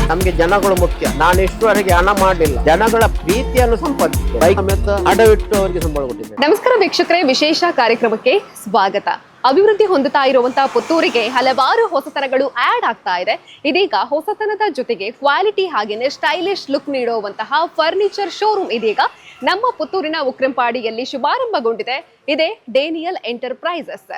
ನಮ್ಗೆ ಜನಗಳು ಮುಖ್ಯ. ನಾನು ಇಷ್ಟುವರೆಗೆ ಹಣ ಮಾಡಲಿಲ್ಲ, ಜನಗಳ ಪ್ರೀತಿಯನ್ನು ಸಂಪಾದಿಸಿದೆ. ಬೈಕ್ ಸಮೇತ ಅಡವಿಟ್ಟು ಅವರಿಗೆ ಸಂಬಳ ಕೊಟ್ಟಿದ್ದೆ. ನಮಸ್ಕಾರ ವೀಕ್ಷಕರೇ, ವಿಶೇಷ ಕಾರ್ಯಕ್ರಮಕ್ಕೆ ಸ್ವಾಗತ. ಅಭಿವೃದ್ಧಿ ಹೊಂದುತ್ತಾ ಇರುವಂತಹ ಪುತ್ತೂರಿಗೆ ಹಲವಾರು ಹೊಸತನಗಳು ಆಡ್ ಆಗ್ತಾ ಇದೆ. ಇದೀಗ ಹೊಸತನದ ಜೊತೆಗೆ ಕ್ವಾಲಿಟಿ ಹಾಗೇನೆ ಸ್ಟೈಲಿಶ್ ಲುಕ್ ನೀಡುವಂತಹ ಫರ್ನಿಚರ್ ಶೋರೂಮ್ ಇದೀಗ ನಮ್ಮ ಪುತ್ತೂರಿನ ಉಕ್ರಂಪಾಡಿಯಲ್ಲಿ ಶುಭಾರಂಭಗೊಂಡಿದೆ. ಇದೇ ಡೇನಿಯಲ್ ಎಂಟರ್ಪ್ರೈಸಸ್.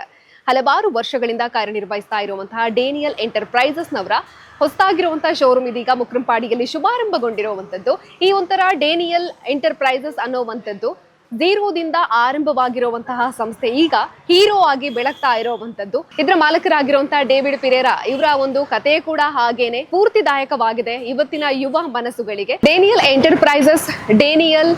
ಹಲವಾರು ವರ್ಷಗಳಿಂದ ಕಾರ್ಯನಿರ್ವಹಿಸ್ತಾ ಇರುವಂತಹ ಡೇನಿಯಲ್ ಎಂಟರ್ಪ್ರೈಸಸ್ ನವರ ಹೊಸದಾಗಿರುವಂತಹ ಶೋರೂಮ್ ಇದೀಗ ಮುಕ್ರಂಪಾಡಿಯಲ್ಲಿ ಶುಭಾರಂಭಗೊಂಡಿರುವಂತದ್ದು. ಈ ಒಂಥರ ಡೇನಿಯಲ್ ಎಂಟರ್ಪ್ರೈಸಸ್ ಅನ್ನುವಂಥದ್ದು ಝೀರೋದಿಂದ ಆರಂಭವಾಗಿರುವಂತಹ ಸಂಸ್ಥೆ ಈಗ ಹೀರೋ ಆಗಿ ಬೆಳಗ್ತಾ ಇರುವಂತದ್ದು. ಇದರ ಮಾಲಕರಾಗಿರುವಂತಹ ಡೇವಿಡ್ ಪಿರೇರಾ ಇವರ ಒಂದು ಕತೆ ಕೂಡ ಹಾಗೇನೆ ಸ್ಫೂರ್ತಿದಾಯಕವಾಗಿದೆ ಇವತ್ತಿನ ಯುವ ಮನಸ್ಸುಗಳಿಗೆ. ಡೇನಿಯಲ್ ಎಂಟರ್ಪ್ರೈಸಸ್, ಡೇನಿಯಲ್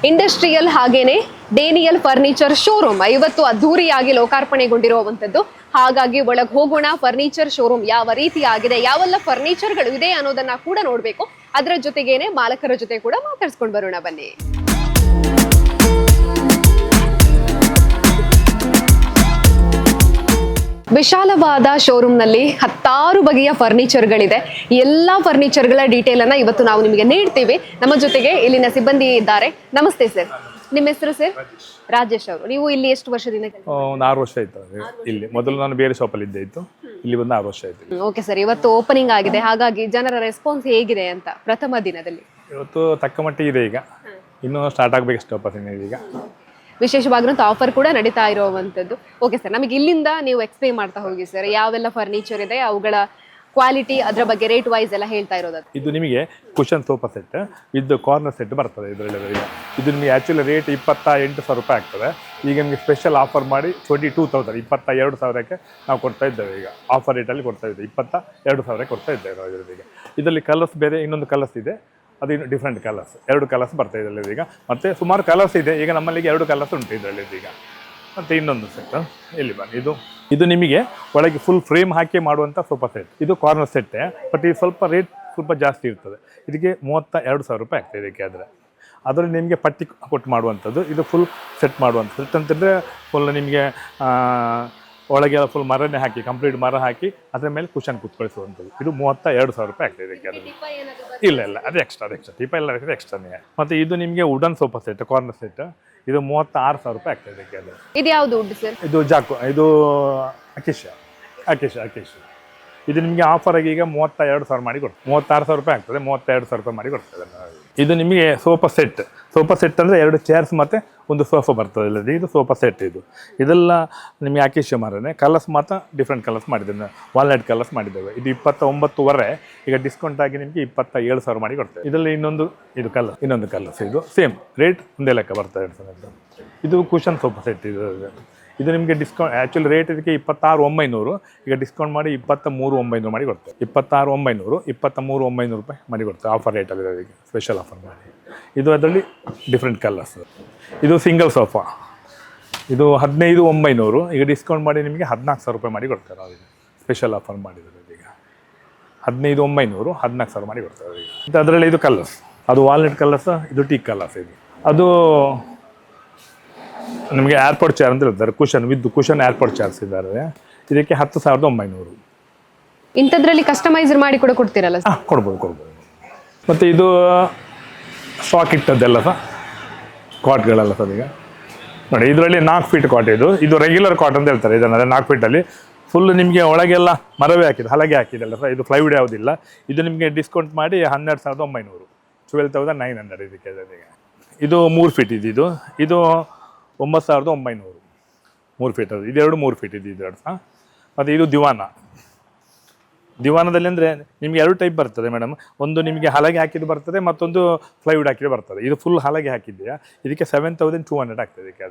ಇಂಡಸ್ಟ್ರಿಯಲ್ ಹಾಗೇನೆ ಡೇನಿಯಲ್ ಫರ್ನಿಚರ್ ಶೋರೂಮ್ ಇವತ್ತು ಅದ್ದೂರಿಯಾಗಿ ಲೋಕಾರ್ಪಣೆಗೊಂಡಿರುವಂತದ್ದು. ಹಾಗಾಗಿ ಒಳಗೆ ಹೋಗೋಣ. ಫರ್ನಿಚರ್ ಶೋರೂಮ್ ಯಾವ ರೀತಿ ಆಗಿದೆ, ಯಾವೆಲ್ಲ ಫರ್ನಿಚರ್ಗಳು ಇದೆ ಅನ್ನೋದನ್ನ ಕೂಡ ನೋಡ್ಬೇಕು. ಅದರ ಜೊತೆಗೇನೆ ಮಾಲಕರ ಜೊತೆ ಕೂಡ ಮಾತಾಡ್ಸ್ಕೊಂಡು ಬರೋಣ ಬನ್ನಿ. ವಿಶಾಲವಾದ ಶೋರೂಮ್ ನಲ್ಲಿ ಹತ್ತಾರು ಬಗೆಯ ಫರ್ನಿಚರ್ಗಳಿದೆ. ಎಲ್ಲಾ ಫರ್ನಿಚರ್ಗಳ ಡೀಟೇಲ್ ಅನ್ನ ಇವತ್ತು ನಾವು ನಿಮಗೆ ನೀಡ್ತೀವಿ. ನಮ್ಮ ಜೊತೆಗೆ ಇಲ್ಲಿನ ಸಿಬ್ಬಂದಿ ಇದ್ದಾರೆ. ನಮಸ್ತೆ ಸರ್, ನಿಮ್ಮ ಹೆಸರು ಸರ್? ರಾಜೇಶ್ ಅವರು. ನೀವು ಇಲ್ಲಿ ಎಷ್ಟು ವರ್ಷದಿಂದ? ಒಂದು 6 ವರ್ಷ ಆಯ್ತು ಇಲ್ಲಿ. ಮೊದಲು ನಾನು ಬೇರೆ ಶಾಪಲ್ಲಿ ಇದ್ದೆ ಇತ್ತು, ಇಲ್ಲಿ ಒಂದು 6 ವರ್ಷ ಆಯ್ತು. ಓಕೆ ಸರ್, ಇವತ್ತು ಓಪನಿಂಗ್ ಆಗಿದೆ, ಹಾಗಾಗಿ ಜನರ ರೆಸ್ಪಾನ್ಸ್ ಹೇಗಿದೆ ಅಂತ ಪ್ರಥಮ ದಿನದಲ್ಲಿ? ಇವತ್ತು ತಕ್ಕ ಮಟ್ಟಿಗೆ ಇದೆ. ಈಗ ಇನ್ನೂ ಸ್ಟಾರ್ಟ್ ಆಗ್ಬೇಕಷ್ಟು ಓಪನಿಂಗ್. ಈಗ ವಿಶೇಷವಾಗಿರುವಂಥ ಆಫರ್ ಕೂಡ ನಡೀತಾ ಇರುವಂಥದ್ದು. ಓಕೆ ಸರ್, ನಮಗೆ ಇಲ್ಲಿಂದ ನೀವು ಎಕ್ಸ್ಪ್ಲೇನ್ ಮಾಡ್ತಾ ಹೋಗಿ ಸರ್, ಯಾವೆಲ್ಲ ಫರ್ನಿಚರ್ ಇದೆ, ಅವುಗಳ ಕ್ವಾಲಿಟಿ, ಅದರ ಬಗ್ಗೆ ರೇಟ್ ವೈಸ್ ಎಲ್ಲ ಹೇಳ್ತಾ ಇರೋದು. ಇದು ನಿಮಗೆ cushion sofa set with corner set ಬರ್ತದೆ ಇದರಲ್ಲಿ. ಇದು ನಿಮಗೆ ಆ್ಯಕ್ಚುಲಿ ರೇಟ್ 28,000 ರೂಪಾಯಿ ಆಗ್ತದೆ. ಈಗ ನಿಮಗೆ ಸ್ಪೆಷಲ್ ಆಫರ್ ಮಾಡಿ 22,000 22,000ಕ್ಕೆ ನಾವು ಕೊಡ್ತಾ ಇದ್ದೇವೆ. ಈಗ ಆಫರ್ ರೇಟಲ್ಲಿ ಕೊಡ್ತಾ ಇದ್ದೇವೆ, 22,000 ಕೊಡ್ತಾ ಇದ್ದೇವೆ ನಾವು ಇದರಲ್ಲಿ. ಇದರಲ್ಲಿ ಕಲರ್ಸ್ ಬೇರೆ ಇನ್ನೊಂದು ಕಲರ್ಸ್ ಇದೆ, ಅದು ಇನ್ನು ಡಿಫ್ರೆಂಟ್ ಕಲರ್ಸ್, 2 ಕಲರ್ಸ್ ಬರ್ತಾ ಇದೆ ಈಗ. ಮತ್ತು ಸುಮಾರು ಕಲರ್ಸ್ ಇದೆ. ಈಗ ನಮ್ಮಲ್ಲಿಗೆ 2 ಕಲರ್ಸ್ ಉಂಟು ಇದರಲ್ಲಿ ಈಗ. ಮತ್ತು ಇನ್ನೊಂದು ಸೆಟ್ ಇಲ್ಲಿ ಬನ್ನಿ. ಇದು ನಿಮಗೆ ಒಳಗೆ ಫುಲ್ ಫ್ರೇಮ್ ಹಾಕಿ ಮಾಡುವಂಥ ಸೋಫಾ ಸೆಟ್. ಇದು ಕಾರ್ನರ್ ಸೆಟ್ಟೇ, ಬಟ್ ಇದು ಸ್ವಲ್ಪ ರೇಟ್ ಸ್ವಲ್ಪ ಜಾಸ್ತಿ ಇರ್ತದೆ. ಇದಕ್ಕೆ 32,000 ರೂಪಾಯಿ ಆಗ್ತದೆ ಇದಕ್ಕೆ. ಅದರಲ್ಲಿ ನಿಮಗೆ ಪಟ್ಟಿ ಕೊಟ್ಟು ಮಾಡುವಂಥದ್ದು. ಇದು ಫುಲ್ ಸೆಟ್ ಮಾಡುವಂಥ ಸೆಟ್ ಅಂತಂದರೆ ಫುಲ್ ನಿಮಗೆ ಒಳಗೆಲ್ಲ ಫುಲ್ ಮರನೇ ಹಾಕಿ, ಕಂಪ್ಲೀಟ್ ಮರ ಹಾಕಿ ಅದರ ಮೇಲೆ ಕುಷನ್ ಕೂತ್ಕೊಳಿಸುವಂಥದ್ದು. ಇದು 32,000 ರೂಪಾಯಿ ಆಗ್ತದೆ ಇದಕ್ಕೆ. ಇಲ್ಲ ಅದು ಎಕ್ಸ್ಟ್ರಾ ಟೀಪ ಎಲ್ಲ ಎಕ್ಸ್ಟ್ರಾನೇ. ಮತ್ತು ಇದು ನಿಮಗೆ wooden sofa set, corner set. ಇದು 36,000 ರೂಪಾಯಿ ಆಗ್ತದೆ ಇದಕ್ಕೆ. ಇದು ಯಾವುದು ವುಡ್ ಸರ್? ಇದು ಜಾಕು, ಇದು ಅಕೇಶ. ಇದು ನಿಮಗೆ ಆಫರ್ ಆಗಿ ಈಗ 32,000 ಮಾಡಿ ಕೊಡ್ತದೆ. 36,000 ರೂಪಾಯಿ ಆಗ್ತದೆ, 32,000 ರೂಪಾಯಿ ಮಾಡಿ ಕೊಡ್ತದೆ. ಇದು ನಿಮಗೆ ಸೋಫಾ ಸೆಟ್ ಅಂದರೆ 2 ಚೇರ್ಸ್ ಮತ್ತು ಒಂದು ಸೋಫಾ ಬರ್ತದೆ ಇಲ್ಲದೆ. ಇದು ಸೋಫಾ ಸೆಟ್. ಇದೆಲ್ಲ ನಿಮಗೆ ಆಕೇಶ ಮರನೇ. ಕಲರ್ಸ್ ಮಾತ್ರ ಡಿಫ್ರೆಂಟ್ ಕಲರ್ಸ್ ಮಾಡಿದ್ದೇವೆ, ವಾಲ್ನಟ್ ಕಲರ್ಸ್ ಮಾಡಿದ್ದೇವೆ. ಇದು 29,500. ಈಗ ಡಿಸ್ಕೌಂಟ್ ಆಗಿ ನಿಮಗೆ 27,000 ಮಾಡಿ ಕೊಡ್ತೇವೆ. ಇದರಲ್ಲಿ ಇನ್ನೊಂದು ಕಲರ್ಸ್. ಇದು ಸೇಮ್ ರೇಟ್ ಒಂದೇ ಲೆಕ್ಕ ಬರ್ತದೆ. ಇದು ಕುಷನ್ ಸೋಫಾ ಸೆಟ್. ಇದು ನಿಮಗೆ ಡಿಸ್ಕೌಂಟ್ ಆ್ಯಕ್ಚುಲಿ ರೇಟ್ ಇದಕ್ಕೆ 26,900. ಈಗ ಡಿಸ್ಕೌಂಟ್ ಮಾಡಿ 23,900 ಮಾಡಿ ಕೊಡ್ತೇವೆ. 26,900, 23,900 ರೂಪಾಯಿ ಮಾಡಿ ಕೊಡ್ತೇವೆ ಆಫರ್ ರೇಟಲ್ಲಿ ಇದಕ್ಕೆ, ಸ್ಪೆಷಲ್ ಆಫರ್ ಮಾಡಿ. ಇದು ಅದರಲ್ಲಿ ಡಿಫ್ರೆಂಟ್ ಕಲರ್ಸ್. ಇದು ಸಿಂಗಲ್ ಸೋಫಾ. ಇದು 15,900. ಈಗ ಡಿಸ್ಕೌಂಟ್ ಮಾಡಿ ನಿಮಗೆ 14,000 ರೂಪಾಯಿ ಮಾಡಿ ಕೊಡ್ತೇವೆ ನಾವು. ಈಗ ಸ್ಪೆಷಲ್ ಆಫರ್ ಮಾಡಿದರೆ ಈಗ 15,900, 14,000 ಮಾಡಿ ಕೊಡ್ತೇವೆ ಈಗ. ಇದು ಅದರಲ್ಲಿ ಇದು ಕಲರ್ಸ್, ಅದು ವಾಲ್ನಟ್ ಕಲರ್ಸ್, ಇದು ಟೀಕ್ ಕಲರ್ಸ್. ಅದು ನಿಮಗೆ ಏರ್ಪೋರ್ಟ್ ಚೇರ್ ಅಂತ ಹೇಳ್ತಾರೆ, ಕುಷನ್ ಏರ್ಪೋರ್ಟ್ ಚೇರ್ಸ್ ಇದ್ದಾರೆ. ಇದಕ್ಕೆ 10,900. ಇಂಥದ್ರಲ್ಲಿ ಕಸ್ಟಮೈಸರ್ ಮಾಡಿ ಕೂಡ ಕೊಡ್ತೀರಲ್ಲ? ಕೊಡ್ಬೋದು. ಮತ್ತು ಇದು ಸ್ಟಾಕ್ ಇಟ್ಟದ್ದೆಲ್ಲ ಕಾಟ್ಗಳೆಲ್ಲ ಈಗ ನೋಡಿ. ಇದರಲ್ಲಿ 4 ಫೀಟ್ ಕಾಟ್. ಇದು ರೆಗ್ಯುಲರ್ ಕಾಟ್ ಅಂತ ಹೇಳ್ತಾರೆ ಇದನ್ನು. 4 ಫೀಟಲ್ಲಿ ಫುಲ್ ನಿಮಗೆ ಒಳಗೆಲ್ಲ ಮರವೇ ಹಾಕಿದೆ, ಹಲಗೆ ಹಾಕಿದೆಲ್ಲ ಇದು ಪ್ಲೈವುಡ್ ಯಾವುದಿಲ್ಲ. ಇದು ನಿಮಗೆ ಡಿಸ್ಕೌಂಟ್ ಮಾಡಿ 12,900, 12,900 ಇದಕ್ಕೆ. ಇದು 3 ಫೀಟ್ ಇದು 9,900. 3 ಫೀಟ್ ಅದು. ಇದೆರಡು 3 ಫೀಟ್ ಇದು. ಮತ್ತು ಇದು ದಿವಾನದಲ್ಲಿ ಅಂದರೆ ನಿಮಗೆ 2 ಟೈಪ್ ಬರ್ತದೆ ಮೇಡಮ್. ಒಂದು ನಿಮಗೆ ಹಲಗೆ ಹಾಕಿದ್ದು ಬರ್ತದೆ, ಮತ್ತೊಂದು ಪ್ಲೈವುಡ್ ಹಾಕಿದ್ದು ಬರ್ತದೆ. ಇದು ಫುಲ್ ಹಲಗೆ ಹಾಕಿದೆಯಾ, ಇದಕ್ಕೆ 7,200 ಆಗ್ತದೆ ಇದಕ್ಕೆ.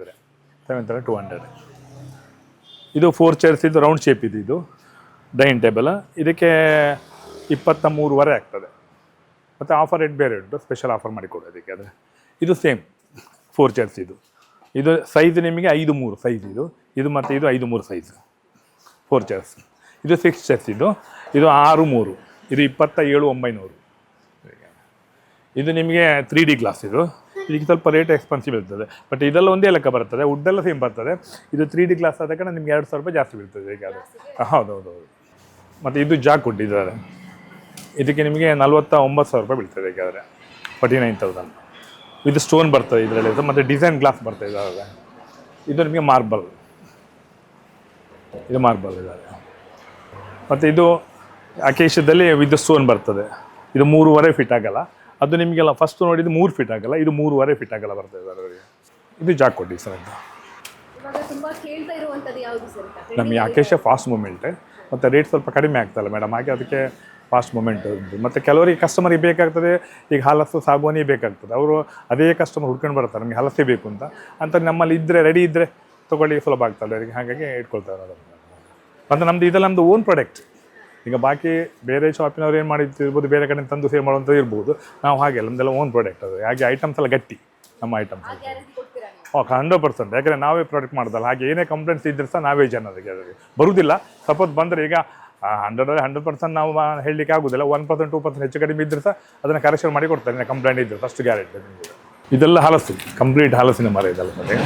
7,200. ಇದು 4 ಚೇರ್ಸ್. ಇದು ರೌಂಡ್ ಶೇಪ್ ಇದು ಡೈನಿಂಗ್ ಟೇಬಲ್. ಇದಕ್ಕೆ 23.5 ಆಗ್ತದೆ. ಮತ್ತು ಆಫರ್ ರೇಟ್ ಬೇರೆ ಉಂಟು, ಸ್ಪೆಷಲ್ ಆಫರ್ ಮಾಡಿ ಕೊಡೋದಕ್ಕೆ. ಆದರೆ ಇದು ಸೇಮ್ 4 ಚೇರ್ಸ್. ಇದು ಸೈಜ್ ನಿಮಗೆ 5.3 ಸೈಜ್ ಇದು ಮತ್ತು ಇದು 5.3 ಸೈಜ್ 4 ಚೇರ್ಸ್. ಇದು 6 ಚೇರ್ಸ್. ಇದು 6.3. ಇದು 27,900. ಇದು ನಿಮಗೆ 3D ಗ್ಲಾಸ್. ಇದಕ್ಕೆ ಸ್ವಲ್ಪ ರೇಟ್ ಎಕ್ಸ್ಪೆನ್ಸಿವ್ ಇರ್ತದೆ, ಬಟ್ ಇದೆಲ್ಲ ಒಂದೇ ಲೆಕ್ಕ ಬರ್ತದೆ, ವುಡ್ಡೆಲ್ಲ ಸೇಮ್ ಬರ್ತದೆ. ಇದು 3D ಗ್ಲಾಸ್ ಆದ ಕಾರಣ ನಿಮ್ಗೆ 2,000 ರೂಪಾಯಿ ಜಾಸ್ತಿ ಬೀಳ್ತದೆ ಈಗ ಅದು. ಹೌದು. ಮತ್ತು ಇದು ಜಾಕ್ ವುಡ್ ಇದ್ದಾರೆ, ಇದಕ್ಕೆ ನಿಮಗೆ 49,000 ರೂಪಾಯಿ ಬೀಳ್ತದೆ ಬೇಕಾದರೆ, 49,000. ಇದು ಸ್ಟೋನ್ ಬರ್ತದೆ ಇದರಲ್ಲಿ, ಮತ್ತು ಡಿಸೈನ್ ಗ್ಲಾಸ್ ಬರ್ತದೆ ಇದಾದರೆ. ಇದು ನಿಮಗೆ ಮಾರ್ಬಲ್ ಇದ್ದಾರೆ. ಮತ್ತು ಇದು ಅಕೇಶದಲ್ಲಿ ವಿತ್ ಸ್ಟೋನ್ ಬರ್ತದೆ. ಇದು 3.5 ಫೀಟ್ ಆಗಲ್ಲ. ಅದು ನಿಮಗೆಲ್ಲ ಫಸ್ಟ್ ನೋಡಿದ್ದು 3 ಫೀಟ್ ಆಗಲ್ಲ, ಇದು 3.5 ಫೀಟ್ ಆಗಲ್ಲ ಬರ್ತದೆ ಅದರಲ್ಲಿ. ಇದು ಜಾಕ್ ಕೊಡಿ ಸರ್. ನಮಗೆ ಅಕೇಶ ಫಾಸ್ಟ್ ಮೂಮೆಂಟ್, ಮತ್ತು ರೇಟ್ ಸ್ವಲ್ಪ ಕಡಿಮೆ ಆಗ್ತಲ್ಲ ಮೇಡಮ್, ಹಾಗೆ ಅದಕ್ಕೆ ಫಾಸ್ಟ್ ಮೂಮೆಂಟ್ ಉಂಟು. ಮತ್ತು ಕೆಲವರಿಗೆ ಕಸ್ಟಮರಿಗೆ ಬೇಕಾಗ್ತದೆ, ಈಗ ಹಲಸು ಸಾಗುವಾನಿ ಬೇಕಾಗ್ತದೆ, ಅವರು ಅದೇ ಕಸ್ಟಮರ್ ಹುಡ್ಕೊಂಡು ಬರ್ತಾರೆ ನಮಗೆ ಹಲಸೇ ಬೇಕು ಅಂತ ನಮ್ಮಲ್ಲಿ ಇದ್ದರೆ ರೆಡಿ ಇದ್ದರೆ ತೊಗೊಳ್ಳಿ ಸುಲಭ ಆಗ್ತದೆ ಅವರಿಗೆ, ಹಾಗಾಗಿ ಇಟ್ಕೊಳ್ತಾರೆ ಅದನ್ನು. ಮತ್ತು ನಮ್ಮದು ಇದೆಲ್ಲ ನಮ್ಮದು ಓನ್ ಪ್ರಾಡಕ್ಟ್. ಈಗ ಬಾಕಿ ಬೇರೆ ಶಾಪಿನವ್ರು ಏನು ಮಾಡಿರ್ಬೋದು, ಬೇರೆ ಕಡೆ ತಂದು ಸೇವ್ ಮಾಡುವಂಥದ್ದು ಇರ್ಬೋದು, ನಾವು ಹಾಗೆ ನಮ್ಮದೆಲ್ಲ ಓನ್ ಪ್ರಾಡಕ್ಟ್ ಅದು. ಹಾಗೆ ಐಟಮ್ಸ್ ಎಲ್ಲ ಗಟ್ಟಿ, ನಮ್ಮ ಐಟಮ್ಸ್ 100%. ಯಾಕಂದರೆ ನಾವೇ ಪ್ರಾಡಕ್ಟ್ ಮಾಡೋದಲ್ಲ, ಹಾಗೆ ಏನೇ ಕಂಪ್ಲೇಂಟ್ಸ್ ಇದ್ದರೆ ಸಹ ನಾವೇ ಜನರಿಗೆ ಅದಕ್ಕೆ ಬರುವುದಿಲ್ಲ. ಸಪೋಸ್ ಬಂದರೆ ಈಗ 100% ನಾವು ಹೇಳಲಿಕ್ಕೆ ಆಗೋದಿಲ್ಲ, 1% 2% ಹೆಚ್ಚು ಕಡಿಮೆ ಇದ್ದರೆ ಸಹ ಅದನ್ನು ಕರೆಕ್ಷನ್ ಮಾಡಿ ಕೊಡ್ತಾರೆ, ಕಂಪ್ಲೇಂಟ್ ಇದ್ದರೆ ಫಸ್ಟ್ ಗ್ಯಾರಂಟಿ ನಿಮಗೆ. ಇದೆಲ್ಲ ಹಲಸು, ಕಂಪ್ಲೀಟ್ ಹಲಸಿನ ಮರ ಇದೆಲ್ಲ ಮತ್ತೆ.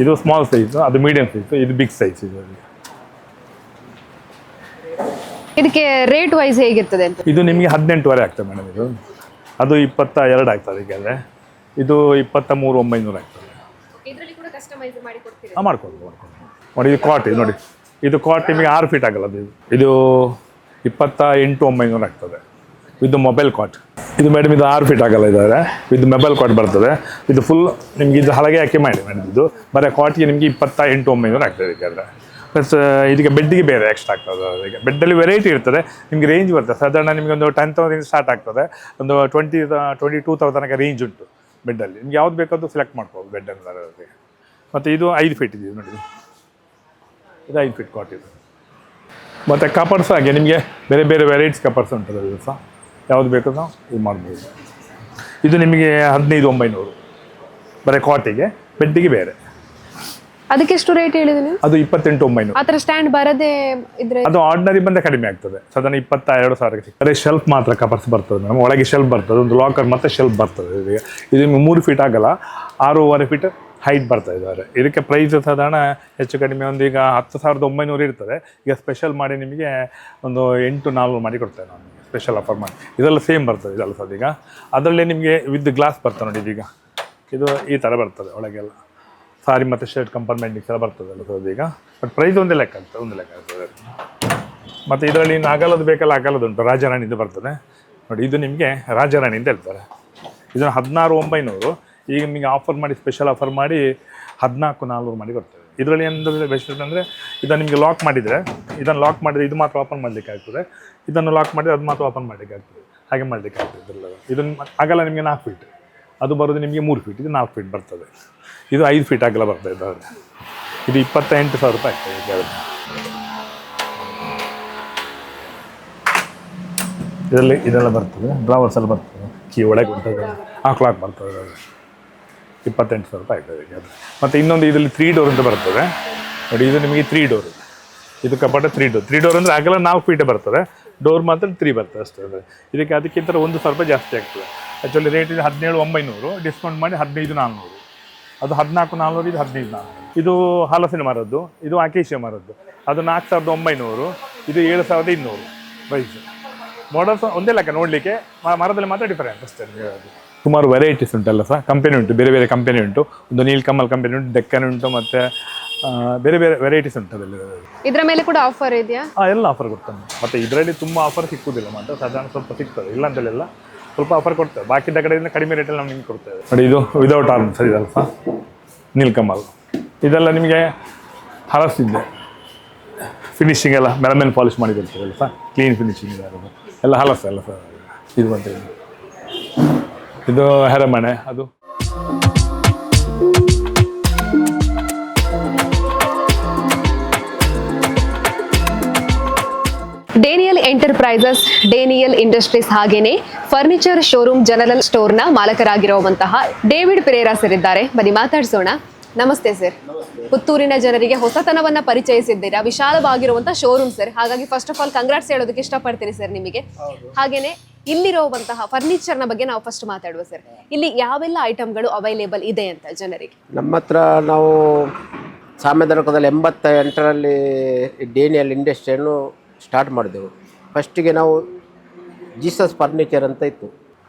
ಇದು ಸ್ಮಾಲ್ ಸೈಜು, ಅದು ಮೀಡಿಯಂ ಸೈಜು, ಇದು ಬಿಗ್ ಸೈಜ್. ಇದಕ್ಕೆ ರೇಟ್ ವೈಸ್ ಹೇಗಿರ್ತದೆ ಅಂತ? ಇದು ನಿಮಗೆ 18,500 ಆಗ್ತದೆ ಮೇಡಮ್. ಅದು 22 ಆಗ್ತದೆ ಈಗಾದರೆ. ಇದು 23,900 ಆಗ್ತದೆ. ಮಾಡ್ಕೊಂಡು ನೋಡಿ. ಇದು ಕಾಟ್ ನೋಡಿ, ಇದು ಕಾಟ್ ನಿಮಗೆ 6 ಫೀಟ್ ಆಗಲ್ಲ. ಇದು 28,900 ಆಗ್ತದೆ. ಇದು ಮೊಬೈಲ್ ಕಾಟ್. ಇದು ಮೇಡಮ್ ಇದು 6 ಫೀಟ್ ಆಗಲ್ಲ ಇದ್ದಾರೆ. ಇದು ಮೊಬೈಲ್ ಕಾಟ್ ಬರ್ತದೆ. ಇದು ಫುಲ್ ನಿಮಗೆ ಇದು ಹಲಗೆ ಹಾಕಿ ಮಾಡಿ ಮೇಡಮ್. ಇದು ಬರೀ ಕಾಟ್ಗೆ ನಿಮಗೆ 28,900 ಆಗ್ತದೆ ಈಗಾದರೆ. ಪ್ಲಸ್ ಇದಕ್ಕೆ ಬೆಡ್ಡಿಗೆ ಬೇರೆ ಎಕ್ಸ್ಟ್ರಾ ಆಗ್ತದೆ. ಈಗ ಬೆಡ್ಡಲ್ಲಿ ವೆರೈಟಿ ಇರ್ತದೆ, ನಿಮಗೆ ರೇಂಜ್ ಬರ್ತದೆ. ಸಾಧಾರಣ ನಿಮಗೆ ಒಂದು 10,000 ಸ್ಟಾರ್ಟ್ ಆಗ್ತದೆ, ಒಂದು 22,000 ತನಕ ರೇಂಜ್ ಉಂಟು ಬೆಡ್ಡಲ್ಲಿ. ನಿಮ್ಗೆ ಯಾವ್ದು ಬೇಕಾದರೂ ಸೆಲೆಕ್ಟ್ ಮಾಡ್ಬೋದು ಬೆಡ್ಡಲ್ಲಿ. ಮತ್ತು ಇದು 5 ಫೀಟ್ ಇದೆ ನೋಡಿ, ಇದು 5 ಫೀಟ್ ಕಾಟ್ ಇದು. ಮತ್ತು ಕಪರ್ಸ್ ಹಾಗೆ ನಿಮಗೆ ಬೇರೆ ಬೇರೆ ವೆರೈಟೀಸ್ ಕಪರ್ಸ್ ಉಂಟು ಅದು ಸಹ, ಯಾವುದು ಬೇಕು ನಾವು ಇದು ಮಾಡ್ಬೋದು. ಇದು ನಿಮಗೆ 15,900 ಬರೀ ಕಾಟಿಗೆ, ಬೆಡ್ಡಿಗೆ ಬೇರೆ. ಅದಕ್ಕೆ ಎಷ್ಟು ರೇಟ್ ಹೇಳಿದೆ ನೀವು? ಅದು 28,900. ಆ ಥರ ಸ್ಟ್ಯಾಂಡ್ ಬರದೇ ಇದ್ರೆ ಅದು ಆರ್ಡಿನರಿ ಬಂದರೆ ಕಡಿಮೆ ಆಗ್ತದೆ, ಸಾಧಾರಣ 22,000 ಸಿಗ್ತದೆ. ಶೆಲ್ಫ್ ಮಾತ್ರ ಕಪರ್ಸ್ ಬರ್ತದೆ ಮೇಡಮ್, ಒಳಗೆ ಶೆಲ್ಫ್ ಬರ್ತದೆ, ಒಂದು ಲಾಕರ್ ಮತ್ತು ಶೆಲ್ಫ್ ಬರ್ತದೆ. ಇದು 3 ಫೀಟ್ ಆಗಲ್ಲ, 6.5 ಫೀಟ್ ಹೈಟ್ ಬರ್ತಾ ಇದ್ದಾರೆ. ಇದಕ್ಕೆ ಪ್ರೈಸ್ ಸಾಧಾರಣ ಹೆಚ್ಚು ಕಡಿಮೆ ಒಂದು ಈಗ 10,900 ಇರ್ತದೆ. ಈಗ ಸ್ಪೆಷಲ್ ಮಾಡಿ ನಿಮಗೆ ಒಂದು 8,400 ಮಾಡಿ ಕೊಡ್ತೇವೆ ನಾನು, ಸ್ಪೆಷಲ್ ಆಫರ್ ಮಾಡಿ. ಇದೆಲ್ಲ ಸೇಮ್ ಬರ್ತದೆ ಇದೆಲ್ಲ ಸರ್. ಈಗ ಅದರಲ್ಲೇ ನಿಮಗೆ ವಿತ್ ಗ್ಲಾಸ್ ಬರ್ತದೆ ನೋಡಿ. ಇದೀಗ ಇದು ಈ ಥರ ಬರ್ತದೆ, ಒಳಗೆಲ್ಲ ಸಾರಿ ಮತ್ತು ಶರ್ಟ್ ಕಂಪಾರ್ಟ್ಮೆಂಟಿಂಗ್ಸ್ ಎಲ್ಲ ಬರ್ತದಲ್ಲ ಸರ್ ಈಗ. ಬಟ್ ಪ್ರೈಸ್ ಒಂದೇ ಲೆಕ್ಕ ಆಗ್ತದೆ. ಮತ್ತು ಇದರಲ್ಲಿ ಇನ್ನು ಅಗಲದು ಬೇಕಲ್ಲ, ಅಗಲದು ಉಂಟು, ರಾಜಾರಾಣಿದು ಬರ್ತದೆ ನೋಡಿ. ಇದು ನಿಮಗೆ ರಾಜಾರಾಣಿ ಅಂತ ಹೇಳ್ತಾರೆ. ಇದನ್ನು 16,900. ಈಗ ನಿಮಗೆ ಆಫರ್ ಮಾಡಿ, ಸ್ಪೆಷಲ್ ಆಫರ್ ಮಾಡಿ 14,400 ಮಾಡಿ ಕೊಡ್ತೇವೆ. ಇದರಲ್ಲಿ ಏನಂದರೆ ಬೆಸ್ಟ್ ಅಂದರೆ ಇದನ್ನು ನಿಮಗೆ ಲಾಕ್ ಮಾಡಿದರೆ, ಇದನ್ನು ಲಾಕ್ ಮಾಡಿದರೆ ಇದು ಮಾತ್ರ ಓಪನ್ ಮಾಡಲಿಕ್ಕೆ ಆಗ್ತದೆ, ಇದನ್ನು ಲಾಕ್ ಮಾಡಿದರೆ ಅದು ಮಾತ್ರ ಓಪನ್ ಮಾಡಲಿಕ್ಕೆ ಆಗ್ತದೆ, ಹಾಗೆ ಮಾಡಲಿಕ್ಕೆ ಆಗ್ತದೆ ಇದೆಲ್ಲ. ಇದನ್ನು ಅಗಲ ನಿಮಗೆ 4 ಫೀಟ್, ಅದು ಬರೋದು ನಿಮಗೆ 3 ಫೀಟ್, ಇದು 4 ಫೀಟ್ ಬರ್ತದೆ. ಇದು 5 ಫೀಟ್ ಆಗಲ್ಲ ಬರ್ತದೆ ಇದ್ದಾರೆ. ಇದು 28,000 ರೂಪಾಯಿ ಆಗ್ತದೆ. ಇದೆಲ್ಲ ಬರ್ತದೆ, ಡ್ರಾವರ್ಸ್ ಎಲ್ಲ ಬರ್ತದೆ, ಕೀ ಒಳಗೆ ಉಂಟು, ಕ್ಲಾಕ್ ಬರ್ತದೆ. ಅದು 28,000 ರೂಪಾಯಿ ಆಗ್ತದೆ ಅದು. ಮತ್ತು ಇನ್ನೊಂದು ಇದರಲ್ಲಿ 3 ಡೋರ್ ಅಂತ ಬರ್ತದೆ ನೋಡಿ. ಇದು ನಿಮಗೆ 3 ಡೋರ್, ಇದು ಕಪಾಟ 3 ಡೋರ್. 3 ಡೋರ್ ಅಂದರೆ ಆಗಲ್ಲ 4 ಫೀಟೇ ಬರ್ತದೆ, ಡೋರ್ ಮಾತ್ರ 3 ಬರ್ತದೆ ಅಷ್ಟೇ. ಅಂದರೆ ಅದಕ್ಕಿಂತ 1,000 ರೂಪಾಯಿ ಜಾಸ್ತಿ ಆಗ್ತದೆ. ಆ್ಯಕ್ಚುಲಿ ರೇಟ್ ಇದು 17,900, ಡಿಸ್ಕೌಂಟ್ ಮಾಡಿ 15,400. ಅದು 14,400, ಇದು 15,400. ಇದು ಹಲಸಿನ ಮರದ್ದು, ಇದು ಅಕೇಶಿಯ ಮರದ್ದು. ಅದು 4,900, ಇದು 7,200 ಪ್ರೈಸ್. ಮಾಡಲ್ಸ್ ಒಂದೇ ಲೆಕ್ಕ ನೋಡಲಿಕ್ಕೆ, ಮರದಲ್ಲಿ ಮಾತ್ರ ಡಿಫರೆನ್ಸ್ ಅಷ್ಟೇ. ಸುಮಾರು ವೆರೈಟೀಸ್ ಉಂಟಲ್ಲ ಸರ್, ಕಂಪೆನಿ ಉಂಟು, ಬೇರೆ ಬೇರೆ ಕಂಪೆನಿ ಉಂಟು. ಒಂದು ನೀಲ್ಕಮಲ್ ಕಂಪೆನಿ ಉಂಟು, ಡೆಕ್ಕನ್ ಉಂಟು, ಮತ್ತು ಬೇರೆ ಬೇರೆ ವೆರೈಟೀಸ್ ಉಂಟು ಅದರಲ್ಲಿ. ಇದರ ಮೇಲೆ ಕೂಡ ಆಫರ್ ಇದೆಯಾ? ಎಲ್ಲ ಆಫರ್ ಕೊಡ್ತಾನೆ. ಮತ್ತು ಇದರಲ್ಲಿ ತುಂಬ ಆಫರ್ ಸಿಕ್ಕುವುದಿಲ್ಲ ಮಾತ್ರ, ಸಾಧಾರಣ ಸ್ವಲ್ಪ ಸಿಗ್ತದೆ, ಇಲ್ಲ ಅಂತಲೆಲ್ಲ ಸ್ವಲ್ಪ ಆಫರ್ ಕೊಡ್ತೇವೆ. ಬಾಕಿದ ಕಡೆಯಿಂದ ಕಡಿಮೆ ರೇಟಲ್ಲಿ ನಾವು ನಿಮ್ಗೆ ಕೊಡ್ತೇವೆ ನೋಡಿ. ಇದು ವಿದೌಟ್ ಆರ್ಮ್ ಸರ್, ಇದಲ್ಲ ಸರ್ ನೀಲ್ಕಮಲ್. ಇದೆಲ್ಲ ನಿಮಗೆ ಹಲಸಿದೆ, ಫಿನಿಶಿಂಗ್ ಎಲ್ಲ ಮೆರಮೇಲೆ ಪಾಲಿಶ್ ಮಾಡಿ ಕೊಡ್ತೇವಲ್ಲ ಸರ್, ಕ್ಲೀನ್ ಫಿನಿಶಿಂಗ್ ಇದೆ ಎಲ್ಲ ಹಲಸ ಎಲ್ಲ ಸರ್. ಇದು ಅಂತ ಇದು ಹೆರಮಣೆ. ಅದು ಡೇನಿಯಲ್ ಎಂಟರ್ಪ್ರೈಸಸ್, ಡೇನಿಯಲ್ ಇಂಡಸ್ಟ್ರೀಸ್ ಹಾಗೇನೆ ಫರ್ನಿಚರ್ ಶೋರೂಮ್ ಜನರಲ್ ಸ್ಟೋರ್ನ ಮಾಲಕರಾಗಿರುವಂತಹ ಡೇವಿಡ್ ಪೆರೇರಾ ಸರ್ ಇದ್ದಾರೆ. ಬನ್ನಿ ಮಾತಾಡ್ಸೋಣ. ನಮಸ್ತೆ ಸರ್. ಪುತ್ತೂರಿನ ಜನರಿಗೆ ಹೊಸತನವನ್ನ ಪರಿಚಯಿಸಿದ್ದೀರಾ, ವಿಶಾಲವಾಗಿರುವಂತಹ ಶೋರೂಮ್ ಸರ್. ಹಾಗಾಗಿ ಫಸ್ಟ್ ಆಫ್ ಆಲ್ ಕಂಗ್ರಾಟ್ಸ್ ಹೇಳೋದಕ್ಕೆ ಇಷ್ಟಪಡ್ತೀನಿ ಸರ್ ನಿಮಗೆ. ಹಾಗೇನೆ ಇಲ್ಲಿರುವಂತಹ ಫರ್ನಿಚರ್ ನ ಬಗ್ಗೆ ನಾವು ಫಸ್ಟ್ ಮಾತಾಡುವ ಸರ್. ಇಲ್ಲಿ ಯಾವೆಲ್ಲ ಐಟಮ್ಗಳು ಅವೈಲೇಬಲ್ ಇದೆ ಅಂತ ಜನರಿಗೆ? ನಮ್ಮ ಹತ್ರ ನಾವು ಸಾಮೆದರಕದಲ್ಲಿ 88ರಲ್ಲಿ ಡೇನಿಯಲ್ ಇಂಡಸ್ಟ್ರಿಯನ್ನು ಸ್ಟಾರ್ಟ್ ಮಾಡಿದೆವು. ಫಸ್ಟಿಗೆ ನಾವು ಜೀಸಸ್ ಫರ್ನಿಚರ್ ಅಂತ ಇತ್ತು.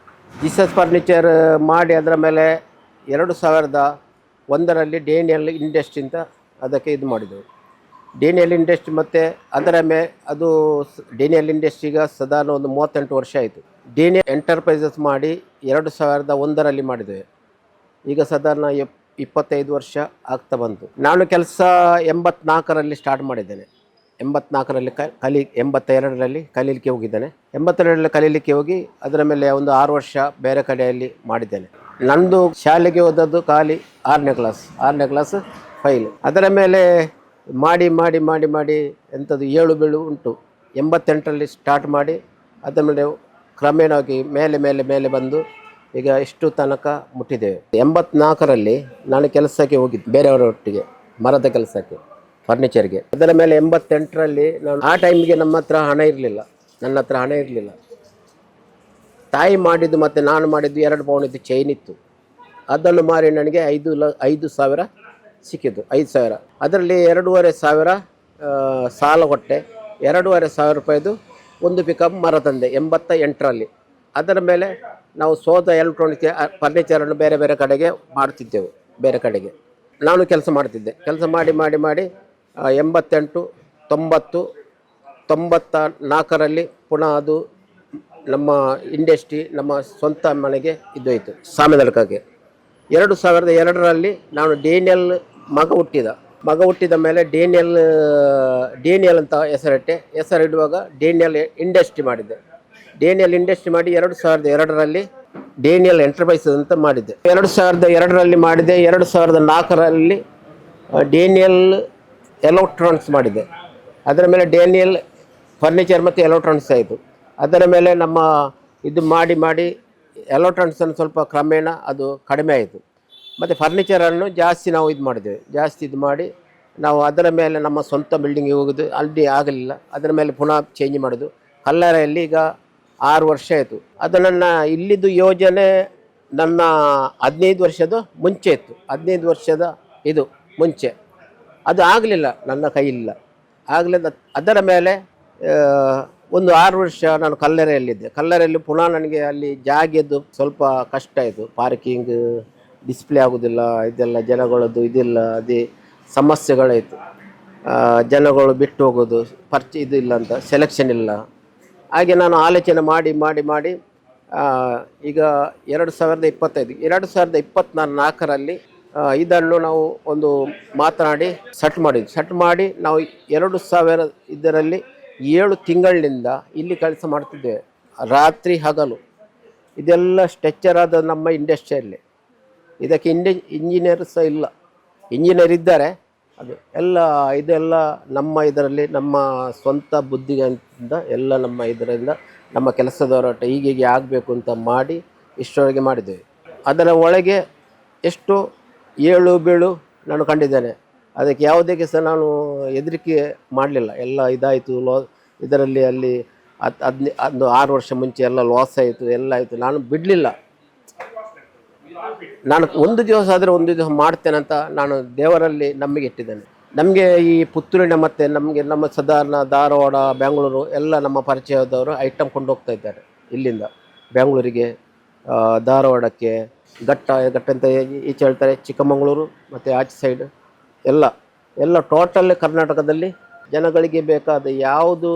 ಜೀಸಸ್ ಫರ್ನಿಚರ್ ಮಾಡಿ ಅದರ ಮೇಲೆ 2001ರಲ್ಲಿ ಡೇನಿಯಲ್ ಇಂಡಸ್ಟ್ರಿ ಅಂತ ಅದಕ್ಕೆ ಇದು ಮಾಡಿದೆವು. ಡೇನಿಯಲ್ ಇಂಡಸ್ಟ್ರಿ ಮತ್ತು ಅದರ ಅದು ಡೇನಿಯಲ್ ಇಂಡಸ್ಟ್ರಿಗೆ ಸಾಧಾರಣ ಒಂದು 38 ವರ್ಷ ಆಯಿತು. ಡೇನಿಯಲ್ ಎಂಟರ್ಪ್ರೈಸಸ್ ಮಾಡಿ 2001ರಲ್ಲಿ ಮಾಡಿದ್ದೇವೆ. ಈಗ ಸಾಧಾರಣ 25 ವರ್ಷ ಆಗ್ತಾ ಬಂತು. ನಾನು ಕೆಲಸ 84ರಲ್ಲಿ ಸ್ಟಾರ್ಟ್ ಮಾಡಿದ್ದೇನೆ. 84ರಲ್ಲಿ 82ರಲ್ಲಿ ಕಲೀಲಿಕ್ಕೆ ಹೋಗಿದ್ದೇನೆ. 82ರಲ್ಲಿ ಕಲೀಲಿಕ್ಕೆ ಹೋಗಿ ಅದರ ಮೇಲೆ ಒಂದು 6 ವರ್ಷ ಬೇರೆ ಕಡೆಯಲ್ಲಿ ಮಾಡಿದ್ದೇನೆ. ನಂದು ಶಾಲೆಗೆ ಹೋದದ್ದು ಖಾಲಿ 6ನೇ ಕ್ಲಾಸ್ ಫೈಲ್. ಅದರ ಮೇಲೆ ಮಾಡಿ ಮಾಡಿ ಮಾಡಿ ಮಾಡಿ ಎಂಥದ್ದು 7 ಬೀಳು ಉಂಟು. 88ರಲ್ಲಿ ಸ್ಟಾರ್ಟ್ ಮಾಡಿ ಅದರ ಮೇಲೆ ಕ್ರಮೇಣವಾಗಿ ಮೇಲೆ ಮೇಲೆ ಮೇಲೆ ಬಂದು ಈಗ ಇಷ್ಟು ತನಕ ಮುಟ್ಟಿದ್ದೇವೆ. 84ರಲ್ಲಿ ನಾನು ಕೆಲಸಕ್ಕೆ ಹೋಗಿದ್ದೆ ಬೇರೆಯವರೊಟ್ಟಿಗೆ, ಮರದ ಕೆಲಸಕ್ಕೆ, ಫರ್ನಿಚರ್ಗೆ. ಅದರ ಮೇಲೆ 88ರಲ್ಲಿ ನಾನು ಆ ಟೈಮಿಗೆ ನನ್ನ ಹತ್ರ ಹಣ ಇರಲಿಲ್ಲ. ತಾಯಿ ಮಾಡಿದ್ದು ಮತ್ತು ನಾನು ಮಾಡಿದ್ದು 2 ಪೌಂಡಿದ್ದು ಚೈನ್ ಇತ್ತು. ಅದನ್ನು ಮಾರಿ ನನಗೆ 5,000 ಸಿಕ್ಕಿದ್ದು. 5,000 ಅದರಲ್ಲಿ 2,500 ಸಾಲ ಕೊಟ್ಟೆ. 2,500 ರೂಪಾಯಿದು ಒಂದು ಪಿಕಪ್ ಮರ ತಂದೆ 88ರಲ್ಲಿ. ಅದರ ಮೇಲೆ ನಾವು ಎಲೆಕ್ಟ್ರಾನಿಕ್ಸ್ ಫರ್ನಿಚರನ್ನು ಬೇರೆ ಬೇರೆ ಕಡೆಗೆ ಮಾಡ್ತಿದ್ದೆವು. ಬೇರೆ ಕಡೆಗೆ ನಾನು ಕೆಲಸ ಮಾಡ್ತಿದ್ದೆ. ಕೆಲಸ ಮಾಡಿ ಮಾಡಿ ಮಾಡಿ 88, 90, 94ರಲ್ಲಿ ಪುನಃ ಅದು ನಮ್ಮ ಇಂಡಸ್ಟ್ರಿ ನಮ್ಮ ಸ್ವಂತ ಮನೆಗೆ ಇದ್ದೋಯ್ತು ಸಾಮೆದಳಕಕ್ಕೆ. 2002ರಲ್ಲಿ ನಾನು ಡೇನಿಯಲ್ ಮಗ ಹುಟ್ಟಿದ ಮೇಲೆ ಡೇನಿಯಲ್ ಅಂತ ಹೆಸರಿಡುವಾಗ ಡೇನಿಯಲ್ ಇಂಡಸ್ಟ್ರಿ ಮಾಡಿದ್ದೆ. ಡೇನಿಯಲ್ ಇಂಡಸ್ಟ್ರಿ ಮಾಡಿ 2002ರಲ್ಲಿ ಡೇನಿಯಲ್ ಎಂಟರ್ಪ್ರೈಸಸ್ ಅಂತ ಮಾಡಿದ್ದೆ. 2002ರಲ್ಲಿ ಮಾಡಿದೆ. 2004ರಲ್ಲಿ ಡೇನಿಯಲ್ ಎಲೆಕ್ಟ್ರಾನಿಕ್ಸ್ ಮಾಡಿದ್ದೆ. ಅದರ ಮೇಲೆ ಡೇನಿಯಲ್ ಫರ್ನಿಚರ್ ಮತ್ತು ಎಲೆಕ್ಟ್ರಾನಿಕ್ಸ್ ಆಯಿತು. ಅದರ ಮೇಲೆ ನಮ್ಮ ಇದು ಮಾಡಿ ಮಾಡಿ ಎಲೆಕ್ಟ್ರಾನಿಕ್ಸನ್ನು ಸ್ವಲ್ಪ ಕ್ರಮೇಣ ಅದು ಕಡಿಮೆ ಆಯಿತು. ಮತ್ತು ಫರ್ನಿಚರನ್ನು ಜಾಸ್ತಿ ನಾವು ಇದು ಮಾಡಿದ್ದೇವೆ. ಇದು ಮಾಡಿ ನಾವು ಅದರ ಮೇಲೆ ನಮ್ಮ ಸ್ವಂತ ಬಿಲ್ಡಿಂಗಿಗೆ ಹೋಗೋದು ಅಲ್ಲಿ ಆಗಲಿಲ್ಲ. ಅದರ ಮೇಲೆ ಪುನಃ ಚೇಂಜ್ ಮಾಡೋದು. ಕಲ್ಲರೆಯಲ್ಲಿ ಈಗ 6 ವರ್ಷ ಆಯಿತು. ಅದು ನನ್ನ ಇಲ್ಲಿದ್ದು ಯೋಜನೆ ನನ್ನ 15 ವರ್ಷದ ಮುಂಚೆ ಇತ್ತು. 15 ವರ್ಷದ ಇದು ಮುಂಚೆ ಅದು ಆಗಲಿಲ್ಲ, ನನ್ನ ಕೈಯಿಲ್ಲ ಆಗಲಿಲ್ಲ. ಅದರ ಮೇಲೆ ಒಂದು 6 ವರ್ಷ ನಾನು ಕಲ್ಲರೆಯಲ್ಲಿದ್ದೆ. ಕಲ್ಲರೆಯಲ್ಲಿ ಪುನಃ ನನಗೆ ಅಲ್ಲಿ ಜಾಗದ್ದು ಸ್ವಲ್ಪ ಕಷ್ಟ ಆಯಿತು. ಪಾರ್ಕಿಂಗ್ ಡಿಸ್ಪ್ಲೇ ಆಗೋದಿಲ್ಲ, ಇದೆಲ್ಲ ಜನಗಳದ್ದು ಇದಿಲ್ಲ, ಅದೇ ಸಮಸ್ಯೆಗಳಾಯಿತು. ಜನಗಳು ಬಿಟ್ಟು ಹೋಗೋದು, ಇದಿಲ್ಲ ಅಂತ, ಸೆಲೆಕ್ಷನ್ ಇಲ್ಲ. ಹಾಗೆ ನಾನು ಆಲೋಚನೆ ಮಾಡಿ ಮಾಡಿ ಮಾಡಿ ಈಗ 2024ರಲ್ಲಿ ಇದನ್ನು ನಾವು ಒಂದು ಮಾತನಾಡಿ ಸೆಟ್ ಮಾಡಿ ನಾವು 2000 ಇದರಲ್ಲಿ 7 ತಿಂಗಳಿನಿಂದ ಇಲ್ಲಿ ಕೆಲಸ ಮಾಡ್ತಿದ್ದೇವೆ, ರಾತ್ರಿ ಹಗಲು. ಇದೆಲ್ಲ ಸ್ಟ್ರೆಚ್ಚರ್ ಆದ ನಮ್ಮ ಇಂಡಸ್ಟ್ರಿಯಲ್ಲಿ. ಇದಕ್ಕೆ ಇಂಜಿನಿಯರ್ ಸಹ ಇಲ್ಲ. ಇಂಜಿನಿಯರ್ ಇದ್ದಾರೆ, ಅದು ಇದೆಲ್ಲ ನಮ್ಮ ಇದರಲ್ಲಿ ನಮ್ಮ ಸ್ವಂತ ಬುದ್ಧಿಯಿಂದ ಎಲ್ಲ ನಮ್ಮ ಇದರಿಂದ ನಮ್ಮ ಕೆಲಸದವರೊಟ್ಟ ಹೀಗೆ ಆಗಬೇಕು ಅಂತ ಮಾಡಿ ಇಷ್ಟರವರೆಗೆ ಮಾಡಿದ್ದೇವೆ. ಅದರ ಒಳಗೆ ಎಷ್ಟು 7 ಬೀಳು ನಾನು ಕಂಡಿದ್ದೇನೆ. ಅದಕ್ಕೆ ಯಾವುದಕ್ಕೆ ಸಹ ನಾನು ಹೆದರಿಕೆ ಮಾಡಲಿಲ್ಲ. ಎಲ್ಲ ಇದಾಯಿತು, ಇದರಲ್ಲಿ ಅಲ್ಲಿ 6 ವರ್ಷ ಮುಂಚೆ ಎಲ್ಲ ಲಾಸ್ ಆಯಿತು, ಎಲ್ಲ ಆಯಿತು. ನಾನು ಬಿಡಲಿಲ್ಲ. ನಾನು ಒಂದು ದಿವಸ ಆದರೆ ಒಂದು ದಿವಸ ಮಾಡ್ತೇನೆ ಅಂತ ನಾನು ದೇವರಲ್ಲಿ ನಂಬಿಕೆ ಇಟ್ಟಿದ್ದೇನೆ. ನಮಗೆ ಈ ಪುತ್ತೂರಿನ ಮತ್ತು ನಮ್ಮ ಸಾಧಾರಣ ಧಾರವಾಡ, ಬೆಂಗಳೂರು ಎಲ್ಲ ನಮ್ಮ ಪರಿಚಯದವರು ಐಟಮ್ ಕೊಂಡೋಗ್ತಾ ಇದ್ದಾರೆ. ಇಲ್ಲಿಂದ ಬೆಂಗಳೂರಿಗೆ, ಧಾರವಾಡಕ್ಕೆ, ಘಟ್ಟ ಅಂತ ಈಚೆ ಹೇಳ್ತಾರೆ, ಚಿಕ್ಕಮಗಳೂರು ಮತ್ತು ಆಚೆ ಸೈಡ್ ಎಲ್ಲ ಟೋಟಲ್ ಕರ್ನಾಟಕದಲ್ಲಿ ಜನಗಳಿಗೆ ಬೇಕಾದ ಯಾವುದು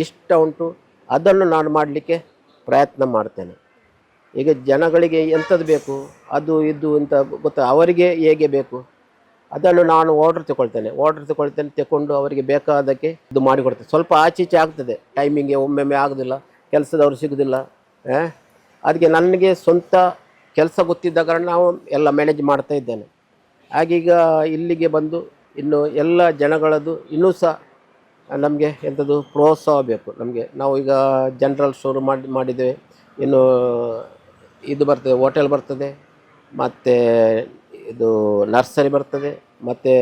ಇಷ್ಟ ಉಂಟು ಅದನ್ನು ನಾನು ಮಾಡಲಿಕ್ಕೆ ಪ್ರಯತ್ನ ಮಾಡ್ತೇನೆ. ಈಗ ಜನಗಳಿಗೆ ಎಂಥದ್ದು ಬೇಕು ಅದು ಇದು ಅಂತ ಗೊತ್ತಾ, ಅವರಿಗೆ ಹೇಗೆ ಬೇಕು ಅದನ್ನು ನಾನು ಆರ್ಡರ್ ತಗೊಳ್ತೇನೆ. ಅವರಿಗೆ ಬೇಕಾದಕ್ಕೆ ಇದು ಮಾಡಿಕೊಡ್ತೇನೆ. ಸ್ವಲ್ಪ ಆಚೀಚೆ ಆಗ್ತದೆ, ಟೈಮಿಂಗ್ಗೆ ಒಮ್ಮೊಮ್ಮೆ ಆಗೋದಿಲ್ಲ, ಕೆಲಸದವರು ಸಿಗೋದಿಲ್ಲ. ಅದಕ್ಕೆ ನನಗೆ ಸ್ವಂತ ಕೆಲಸ ಗೊತ್ತಿದ್ದ ಕಾರಣ ನಾವು ಎಲ್ಲ ಮ್ಯಾನೇಜ್ ಮಾಡ್ತಾ ಇದ್ದೇನೆ. ಹಾಗೀಗ ಇಲ್ಲಿಗೆ ಬಂದು ಇನ್ನು ಎಲ್ಲ ಜನಗಳದ್ದು ಇನ್ನೂ ಸಹ ನಮಗೆ ಎಂಥದ್ದು ಪ್ರೋತ್ಸಾಹ ಬೇಕು ನಮಗೆ. ನಾವು ಈಗ ಜನರಲ್ ಸ್ಟೋರ್ ಮಾಡಿದ್ದೇವೆ, ಇನ್ನು ಇದು ಬರ್ತದೆ, ಹೋಟೆಲ್ ಬರ್ತದೆ, ಮತ್ತು ಇದು ನರ್ಸರಿ ಬರ್ತದೆ, ಮತ್ತು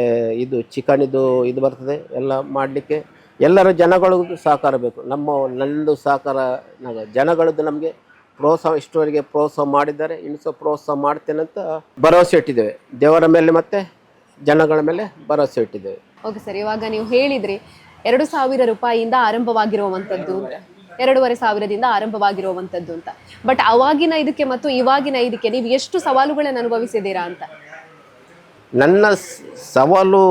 ಇದು ಚಿಕನಿದು ಇದು ಬರ್ತದೆ. ಎಲ್ಲ ಮಾಡಲಿಕ್ಕೆ ಎಲ್ಲರ ಜನಗಳಿಗೂ ಸಹಕಾರ ಬೇಕು. ನನ್ನದು ಸಹಕಾರ ಜನಗಳದ್ದು ನಮಗೆ ಪ್ರೋತ್ಸಾಹ ಇಷ್ಟವರೆಗೆ ಪ್ರೋತ್ಸಾಹ ಮಾಡಿದ್ದಾರೆ, ಇನ್ನು ಸಹ ಪ್ರೋತ್ಸಾಹ ಮಾಡ್ತೇನೆ ಅಂತ ಭರವಸೆ ಇಟ್ಟಿದ್ದೇವೆ. ದೇವರ ಮೇಲೆ ಮತ್ತು ಜನಗಳ ಮೇಲೆ ಭರವಸೆ ಇಟ್ಟಿದ್ದೇವೆ. ಓಕೆ ಸರ್, ಇವಾಗ ನೀವು ಹೇಳಿದ್ರಿ 2,000 ರೂಪಾಯಿಯಿಂದ ಆರಂಭವಾಗಿರುವಂಥದ್ದು, 2,500ದಿಂದ ಆರಂಭವಾಗಿರುವಂಥದ್ದು ಅಂತ. ಬಟ್ ಅವಾಗಿನ ಇದಕ್ಕೆ ಮತ್ತು ಇವಾಗಿನ ಇದಕ್ಕೆ ನೀವು ಎಷ್ಟು ಸವಾಲುಗಳನ್ನು ಅನುಭವಿಸಿದ್ದೀರಾ ಅಂತ? ನನ್ನ ಸವಾಲು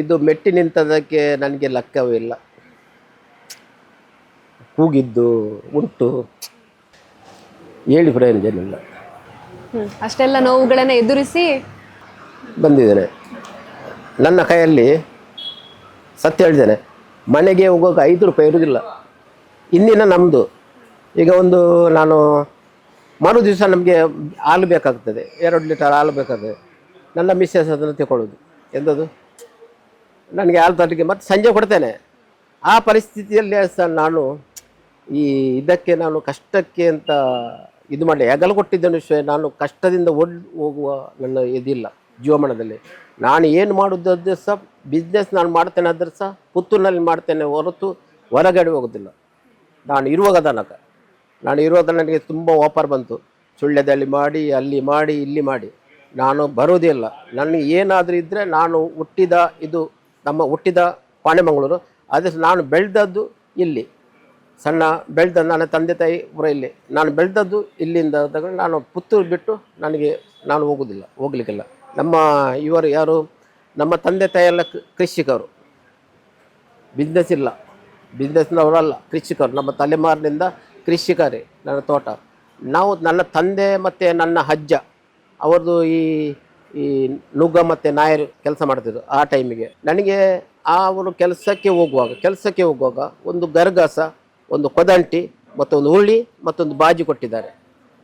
ಇದು ಮೆಟ್ಟಿ ನಿಂತದಕ್ಕೆ ನನಗೆ ಲೆಕ್ಕವೇ ಇಲ್ಲ. ಕೂಗಿದ್ದು ಉಂಟು, ಹೇಳಿ ಪ್ರಯೋಜನ ಇಲ್ಲ. ಅಷ್ಟೆಲ್ಲ ನೋವುಗಳನ್ನು ಎದುರಿಸಿ ಬಂದಿದ್ದೇನೆ. ನನ್ನ ಕೈಯಲ್ಲಿ ಸತ್ಯ ಹೇಳಿದ್ದೇನೆ, ಮನೆಗೆ ಹೋಗೋಕೆ 5 ರೂಪಾಯಿ ಇರೋದಿಲ್ಲ. ಇಂದಿನ ನಮ್ಮದು ಈಗ ನಾನು ಮರು ದಿವಸ ನಮಗೆ ಹಾಲು ಬೇಕಾಗ್ತದೆ, 2 ಲೀಟರ್ ಹಾಲು ಬೇಕಾಗ್ತದೆ. ನನ್ನ ಮಿಸ್ಸಸ್ ಅದನ್ನು ತಗೊಳ್ಳೋದು, ಎಂಥದ್ದು ನನಗೆ ಹಾಲು ತರಲಿಕ್ಕೆ ಮತ್ತು ಸಂಜೆ ಕೊಡ್ತೇನೆ. ಆ ಪರಿಸ್ಥಿತಿಯಲ್ಲಿ ಸಹ ನಾನು ಇದಕ್ಕೆ ನಾನು ಕಷ್ಟಕ್ಕೆ ಅಂತ ಇದು ಮಾಡಿ ಹೆಗಲು ಕೊಟ್ಟಿದ್ದನ್ನು ವಿಷಯ. ನಾನು ಕಷ್ಟದಿಂದ ಹೋಗುವ ನನ್ನ ಇದಿಲ್ಲ ಜೀವಮಾನದಲ್ಲಿ. ನಾನು ಏನು ಮಾಡೋದಾದ್ರೆ ಸಹ ಬಿಸ್ನೆಸ್ ನಾನು ಮಾಡ್ತೇನೆ, ಆದ್ರೆ ಸಹ ಪುತ್ತೂರಿನಲ್ಲಿ ಮಾಡ್ತೇನೆ ಹೊರತು ಹೊರಗಡೆ ಹೋಗೋದಿಲ್ಲ. ನಾನು ಇರುವಾಗ ನನಗೆ ತುಂಬ ಆಫರ್ ಬಂತು, ಸುಳ್ಯದಲ್ಲಿ ಮಾಡಿ, ಅಲ್ಲಿ ಮಾಡಿ, ಇಲ್ಲಿ ಮಾಡಿ. ನಾನು ಬರೋದೇ ಇಲ್ಲ. ನನಗೆ ಏನಾದರೂ ಇದ್ದರೆ ನಾನು ನಮ್ಮ ಹುಟ್ಟಿದ ಪಾಣೆಮಂಗಳೂರು, ಆದರೆ ನಾನು ಬೆಳೆದದ್ದು ಇಲ್ಲಿ. ಬೆಳೆದ ನನ್ನ ತಂದೆ ತಾಯಿ ಊರ ಇಲ್ಲಿ. ನಾನು ಬೆಳೆದದ್ದು ಇಲ್ಲಿಂದ ತಗೊಂಡು ನಾನು ಪುತ್ತೂರು ಬಿಟ್ಟು ನಾನು ಹೋಗಲಿಕ್ಕಿಲ್ಲ. ಇವರು ಯಾರು ನಮ್ಮ ತಂದೆ ತಾಯಿ ಎಲ್ಲ ಕೃಷಿಕರು, ಬಿಸ್ನೆಸ್ ಇಲ್ಲ, ಬಿಸ್ನೆಸ್ನವರಲ್ಲ, ಕೃಷಿಕರು. ನಮ್ಮ ತಲೆಮಾರಿನಿಂದ ಕೃಷಿಕರೇ ನನ್ನ ತೋಟ. ನನ್ನ ತಂದೆ ಮತ್ತು ನನ್ನ ಅಜ್ಜ ಅವ್ರದ್ದು ಈ ನುಗ್ಗ ಮತ್ತು ನಾಯರು ಕೆಲಸ ಮಾಡ್ತಿದ್ರು. ಆ ಟೈಮಿಗೆ ನನಗೆ ಅವರು ಕೆಲಸಕ್ಕೆ ಹೋಗುವಾಗ ಒಂದು ಗರ್ಗಾಸ, ಒಂದು ಕೊದಂಟಿ, ಮತ್ತೊಂದು ಹುಳ್ಳಿ, ಮತ್ತೊಂದು ಬಾಜಿ ಕೊಟ್ಟಿದ್ದಾರೆ.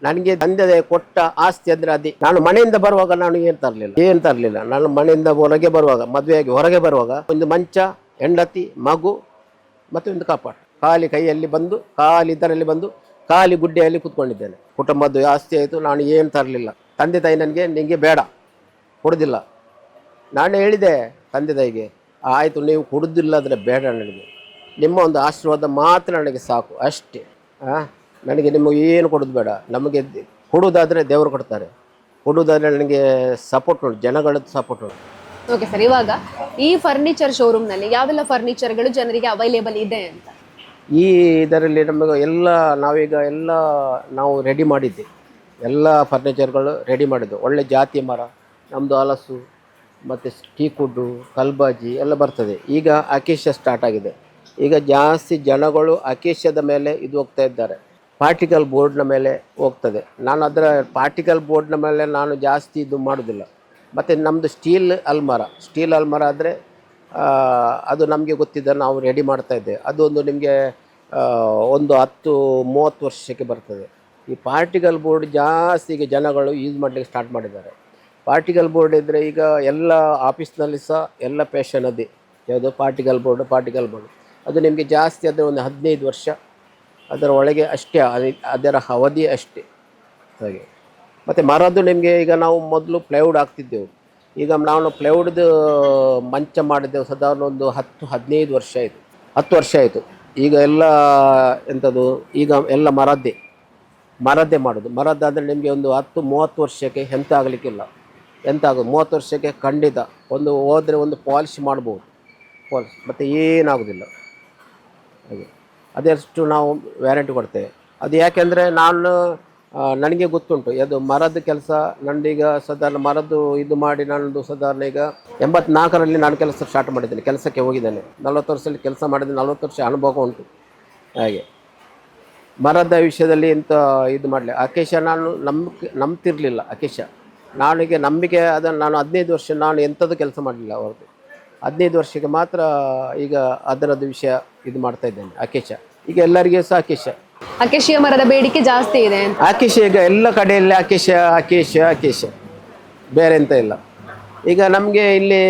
ನನಗೆ ತಂದೆ ಕೊಟ್ಟ ಆಸ್ತಿ ಅಂದರೆ ಅದೇ. ನಾನು ಮನೆಯಿಂದ ಬರುವಾಗ ನಾನು ಏನು ತರಲಿಲ್ಲ. ನಾನು ಮನೆಯಿಂದ ಹೊರಗೆ ಬರುವಾಗ, ಮದುವೆಯಾಗಿ ಹೊರಗೆ ಬರುವಾಗ, ಒಂದು ಮಂಚ, ಹೆಂಡತಿ, ಮಗು ಮತ್ತು ಒಂದು ಕಾಪಾಡು, ಖಾಲಿ ಕೈಯಲ್ಲಿ ಬಂದು, ಇದರಲ್ಲಿ ಬಂದು ಖಾಲಿ ಗುಡ್ಡೆಯಲ್ಲಿ ಕೂತ್ಕೊಂಡಿದ್ದೇನೆ. ಕುಟುಂಬದ್ದು ಆಸ್ತಿ ಆಯಿತು, ನಾನು ಏನು ತರಲಿಲ್ಲ. ತಂದೆ ತಾಯಿ ನಿನಗೆ ಬೇಡ, ಕೊಡೋದಿಲ್ಲ. ನಾನು ಹೇಳಿದೆ ತಂದೆ ತಾಯಿಗೆ, ಆಯಿತು ನೀವು ಕೊಡೋದಿಲ್ಲ ಅಂದರೆ ಬೇಡ, ನನಗೆ ನಿಮ್ಮ ಒಂದು ಆಶೀರ್ವಾದ ಮಾತ್ರ ನನಗೆ ಸಾಕು, ಅಷ್ಟೇ. ನನಗೆ ನಿಮಗೆ ಏನು ಕೊಡೋದು ಬೇಡ. ನಮಗೆ ಕೊಡೋದಾದರೆ ದೇವರು ಕೊಡ್ತಾರೆ, ಕೊಡೋದಾದರೆ ನನಗೆ ಸಪೋರ್ಟ್ ಉಂಟು, ಜನಗಳದ್ದು ಸಪೋರ್ಟ್ ಉಂಟು. ಓಕೆ ಸರ್, ಇವಾಗ ಈ ಫರ್ನಿಚರ್ ಶೋರೂಮ್ನಲ್ಲಿ ಯಾವೆಲ್ಲ ಫರ್ನಿಚರ್ಗಳು ಜನರಿಗೆ ಅವೈಲೇಬಲ್ ಇದೆ ಅಂತ? ಇದರಲ್ಲಿ ನಮಗೆ ನಾವೀಗ ನಾವು ರೆಡಿ ಮಾಡಿದ್ದೆ. ಎಲ್ಲ ಫರ್ನಿಚರ್ಗಳು ರೆಡಿ ಮಾಡಿದ್ದು. ಒಳ್ಳೆ ಜಾತಿಯ ಮರ, ನಮ್ಮದು ಹಲಸು ಮತ್ತು ಟೀಕುಡ್ಡು, ಕಲ್ಬಾಜಿ ಎಲ್ಲ ಬರ್ತದೆ. ಈಗ ಅಕೇಶ ಸ್ಟಾರ್ಟ್ ಆಗಿದೆ. ಈಗ ಜಾಸ್ತಿ ಜನಗಳು ಅಕೇಶದ ಮೇಲೆ ಹೋಗ್ತಾ ಇದ್ದಾರೆ, ಪಾರ್ಟಿಕಲ್ ಬೋರ್ಡ್ನ ಮೇಲೆ ಹೋಗ್ತದೆ. ನಾನು ಅದರ ಪಾರ್ಟಿಕಲ್ ಬೋರ್ಡ್ನ ಮೇಲೆ ನಾನು ಜಾಸ್ತಿ ಇದು ಮಾಡೋದಿಲ್ಲ. ಮತ್ತು ನಮ್ಮದು ಸ್ಟೀಲ್ ಅಲ್ಮರ ಆದರೆ ಅದು ನಮಗೆ ಗೊತ್ತಿದ್ದ ನಾವು ರೆಡಿ ಮಾಡ್ತಾ ಇದ್ದೇವೆ. ಅದೊಂದು ನಿಮಗೆ ಒಂದು 10-30 ವರ್ಷಕ್ಕೆ ಬರ್ತದೆ. ಈ ಪಾರ್ಟಿಕಲ್ ಬೋರ್ಡ್ ಜಾಸ್ತಿ ಈಗ ಜನಗಳು ಯೂಸ್ ಮಾಡಲಿಕ್ಕೆ ಸ್ಟಾರ್ಟ್ ಮಾಡಿದ್ದಾರೆ. ಪಾರ್ಟಿಕಲ್ ಬೋರ್ಡ್ ಇದ್ದರೆ ಈಗ ಎಲ್ಲ ಆಫೀಸ್ನಲ್ಲಿ ಸಹ ಎಲ್ಲ ಪ್ಯಾಷನ್ ಅದೇ, ಯಾವುದು ಪಾರ್ಟಿಕಲ್ ಬೋರ್ಡ್. ಅದು ನಿಮಗೆ ಜಾಸ್ತಿ ಆದರೆ ಒಂದು 15 ವರ್ಷ ಅದರ ಒಳಗೆ ಅಷ್ಟೇ, ಅದರ ಅವಧಿ ಅಷ್ಟೇ ಹಾಗೆ. ಮತ್ತು ಮರದ್ದು ನಿಮಗೆ ಈಗ ನಾವು ಮೊದಲು ಪ್ಲೈವುಡ್ ಹಾಕ್ತಿದ್ದೆವು. ಈಗ ನಾವು ಪ್ಲೈವುಡ್ದು ಮಂಚ ಮಾಡಿದ್ದೆವು ಸಾಧಾರಣ ಒಂದು 10-15 ವರ್ಷ ಆಯಿತು, 10 ವರ್ಷ ಆಯಿತು. ಈಗ ಎಲ್ಲ ಎಂಥದ್ದು, ಈಗ ಎಲ್ಲ ಮರದ್ದೇ ಮಾಡೋದು. ಮರದ್ದಾದರೆ ನಿಮಗೆ ಒಂದು 10-30 ವರ್ಷಕ್ಕೆ ಎಂತ ಆಗಲಿಕ್ಕಿಲ್ಲ. 30 ವರ್ಷಕ್ಕೆ ಖಂಡಿತ ಹೋದರೆ ಒಂದು ಪಾಲಿಶ್ ಮಾಡ್ಬೋದು, ಮತ್ತು ಏನಾಗೋದಿಲ್ಲ ಹಾಗೆ. ಅದೆಷ್ಟು ನಾವು ವ್ಯಾರಂಟಿ ಕೊಡ್ತೇವೆ. ಅದು ಯಾಕೆಂದರೆ ನನಗೆ ಗೊತ್ತುಂಟು ಅದು ಮರದ ಕೆಲಸ. ನಂದೀಗ ಸಾಧಾರಣ ಮರದ್ದು ಇದು ಮಾಡಿ ನನ್ನದು ಸಾಧಾರಣ ಈಗ 84ರಲ್ಲಿ ನಾನು ಕೆಲಸ ಸ್ಟಾರ್ಟ್ ಮಾಡಿದ್ದೇನೆ, ಕೆಲಸಕ್ಕೆ ಹೋಗಿದ್ದೇನೆ. 40 ವರ್ಷದಲ್ಲಿ ಕೆಲಸ ಮಾಡಿದ್ದೇನೆ, 40 ವರ್ಷ ಅನುಭವ ಉಂಟು ಹಾಗೆ. ಮರದ ವಿಷಯದಲ್ಲಿ ಇಂಥ ಇದು ಮಾಡಲಿ. ಅಕೇಶ ನಾನು ನಂಬ್ತಿರಲಿಲ್ಲ. ಅಕೇಶ ನನಗೆ ನಂಬಿಕೆ ಅದನ್ನು ನಾನು 15 ವರ್ಷ ನಾನು ಎಂಥದ್ದು ಕೆಲಸ ಮಾಡಲಿಲ್ಲ. ಅವ್ರದ್ದು 15 ವರ್ಷಕ್ಕೆ ಮಾತ್ರ ಈಗ ಅದರದ್ದು ವಿಷಯ ಇದು ಮಾಡ್ತಾ ಇದ್ದೇನೆ. ಅಕೇಶ ಈಗ ಎಲ್ಲರಿಗೆ ಸಹ ಅಕೇಶಿಯ ಮರದ ಬೇಡಿಕೆ ಜಾಸ್ತಿ ಇದೆ. ಅಕೇಶ ಈಗ ಎಲ್ಲ ಕಡೆಯಲ್ಲಿ ಅಕೇಶ ಬೇರೆ ಎಂತ ಇಲ್ಲ. ಈಗ ನಮಗೆ ಇಲ್ಲಿ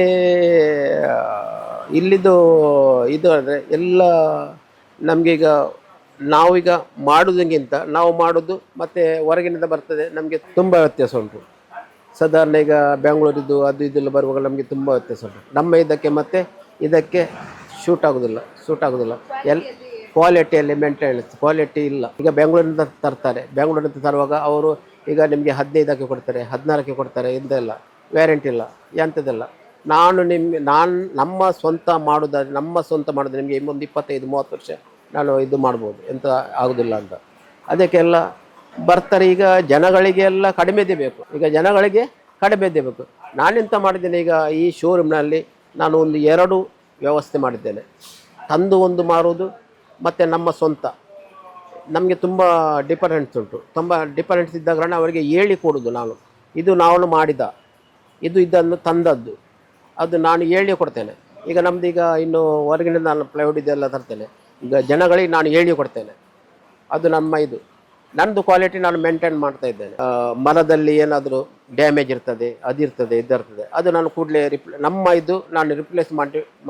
ಇಲ್ಲಿದು ಇದು ಅಂದರೆ ಎಲ್ಲ ನಮಗೀಗ ನಾವೀಗ ಮಾಡೋದಕ್ಕಿಂತ ನಾವು ಮಾಡೋದು ಮತ್ತು ಹೊರಗಿನಿಂದ ಬರ್ತದೆ ನಮಗೆ ತುಂಬ ವ್ಯತ್ಯಾಸ ಉಂಟು. ಸಾಧಾರಣ ಈಗ ಬೆಂಗಳೂರಿದ್ದು ಅದು ಇದೆಲ್ಲ ಬರುವಾಗ ನಮಗೆ ತುಂಬ ವ್ಯತ್ಯಾಸ ಉಂಟು. ನಮ್ಮ ಇದಕ್ಕೆ ಮತ್ತು ಇದಕ್ಕೆ ಶೂಟ್ ಆಗೋದಿಲ್ಲ ಕ್ವಾಲಿಟಿಯಲ್ಲಿ ಮೇಂಟೆನೆನ್ಸ್ ಕ್ವಾಲಿಟಿ ಇಲ್ಲ. ಈಗ ಬೆಂಗಳೂರಿನಿಂದ ತರ್ತಾರೆ, ಬೆಂಗಳೂರಿನಿಂದ ತರುವಾಗ ಅವರು ಈಗ ನಿಮಗೆ 15ಕ್ಕೆ ಕೊಡ್ತಾರೆ, 16ಕ್ಕೆ ಕೊಡ್ತಾರೆ, ಇಂದೆಲ್ಲ ವ್ಯಾರಂಟಿ ಇಲ್ಲ, ಎಂಥದ್ದೆಲ್ಲ. ನಮ್ಮ ಸ್ವಂತ ಮಾಡೋದು ನಿಮಗೆ ಇನ್ನೊಂದು 25-30 ವರ್ಷ ನಾನು ಇದು ಮಾಡ್ಬೋದು, ಎಂತ ಆಗೋದಿಲ್ಲ ಅಂತ. ಅದಕ್ಕೆಲ್ಲ ಬರ್ತಾರೆ. ಈಗ ಜನಗಳಿಗೆಲ್ಲ ಕಡಿಮೆದೇ ಬೇಕು, ನಾನೆಂತ ಮಾಡಿದ್ದೇನೆ, ಈಗ ಈ ಶೋರೂಮ್ನಲ್ಲಿ ನಾನು ಒಂದು 2 ವ್ಯವಸ್ಥೆ ಮಾಡಿದ್ದೇನೆ. ತಂದು ಒಂದು ಮಾರುವುದು ಮತ್ತು ನಮ್ಮ ಸ್ವಂತ. ನಮಗೆ ತುಂಬ ಡಿಫರೆನ್ಸ್ ಉಂಟು. ತುಂಬ ಡಿಫರೆನ್ಸ್ ಇದ್ದ ಕಾರಣ ಅವರಿಗೆ ಹೇಳಿ ಕೊಡೋದು. ನಾವು ಮಾಡಿದ ಇದನ್ನು ತಂದದ್ದು ಅದು ನಾನು ಹೇಳಿ ಕೊಡ್ತೇನೆ. ಈಗ ನಮ್ಮದೀಗ ಇನ್ನು ಹೊರಗಿನಿಂದ ನಾನು ಪ್ಲೈವುಡ್ ಇದೆಲ್ಲ ತರ್ತೇನೆ. ಈಗ ಜನಗಳಿಗೆ ನಾನು ಹೇಳಿ ಕೊಡ್ತೇನೆ. ಅದು ನನ್ನದು ಕ್ವಾಲಿಟಿ ನಾನು ಮೇಂಟೈನ್ ಮಾಡ್ತಾ ಇದ್ದೇನೆ. ಮರದಲ್ಲಿ ಏನಾದರೂ ಡ್ಯಾಮೇಜ್ ಇರ್ತದೆ, ಇದಿರ್ತದೆ, ಅದು ನಾನು ಕೂಡಲೇ ನಾನು ರಿಪ್ಲೇಸ್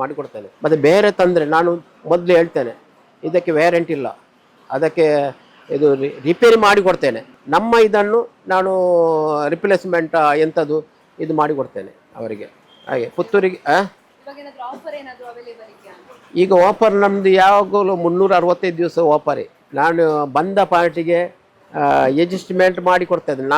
ಮಾಡಿ ಕೊಡ್ತೇನೆ. ಮತ್ತು ಬೇರೆ ತಂದರೆ ನಾನು ಮೊದಲು ಹೇಳ್ತೇನೆ, ಇದಕ್ಕೆ ವ್ಯಾರಂಟಿ ಇಲ್ಲ, ಅದಕ್ಕೆ ಇದು ರಿಪೇರಿ ಮಾಡಿ ಕೊಡ್ತೇನೆ. ಇದನ್ನು ನಾನು ರಿಪ್ಲೇಸ್ಮೆಂಟ್ ಎಂಥದ್ದು ಇದು ಮಾಡಿ ಕೊಡ್ತೇನೆ ಅವರಿಗೆ. ಹಾಗೆ ಪುತ್ತೂರಿಗೆ ಈಗ ಆಫರ್ ನಮ್ಮದು ಯಾವಾಗಲೂ 365 ದಿವಸ ಆಫರೇ. ನಾನು ಬಂದ ಪಾರ್ಟಿಗೆ ಅಡ್ಜಸ್ಟ್ಮೆಂಟ್ ಮಾಡಿ ಕೊಡ್ತಾ ಇದ್ದೇನೆ.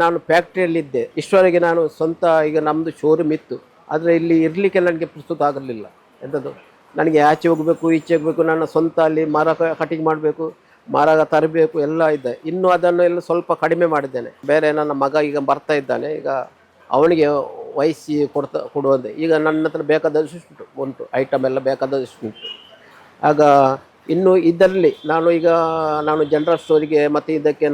ನಾನು ಫ್ಯಾಕ್ಟ್ರಿಯಲ್ಲಿದ್ದೆ, ಇಷ್ಟವರೆಗೆ ನಾನು ಸ್ವಂತ ಈಗ ನಮ್ಮದು ಶೋರೂಮ್ ಇತ್ತು, ಆದರೆ ಇಲ್ಲಿ ಇರಲಿಕ್ಕೆ ನನಗೆ ಪುಸ್ತಕ ಆಗಲಿಲ್ಲ. ಎಂಥದ್ದು ನನಗೆ ಆಚೆ ಹೋಗಬೇಕು, ಈಚೆ ಹೋಗಬೇಕು, ನನ್ನ ಸ್ವಂತ ಅಲ್ಲಿ ಮರ ಕಟಿಂಗ್ ಮಾಡಬೇಕು, ಮರ ತರಬೇಕು ಎಲ್ಲ ಇದೆ. ಇನ್ನು ಅದನ್ನು ಎಲ್ಲ ಸ್ವಲ್ಪ ಕಡಿಮೆ ಮಾಡಿದ್ದೇನೆ. ಬೇರೆ ನನ್ನ ಮಗ ಈಗ ಬರ್ತಾ ಇದ್ದಾನೆ, ಈಗ ಅವನಿಗೆ ವಹಿಸಿ ಕೊಡುವಂತೆ. ಈಗ ನನ್ನ ಹತ್ರ ಬೇಕಾದಷ್ಟು ಉಂಟು, ಐಟಮ್ ಎಲ್ಲ ಬೇಕಾದಷ್ಟು ಉಂಟು. ಆಗ ಇನ್ನು ಇದರಲ್ಲಿ ನಾನು ಜನರಲ್ ಸ್ಟೋರಿಗೆ ಮತ್ತು ಇದಕ್ಕೆ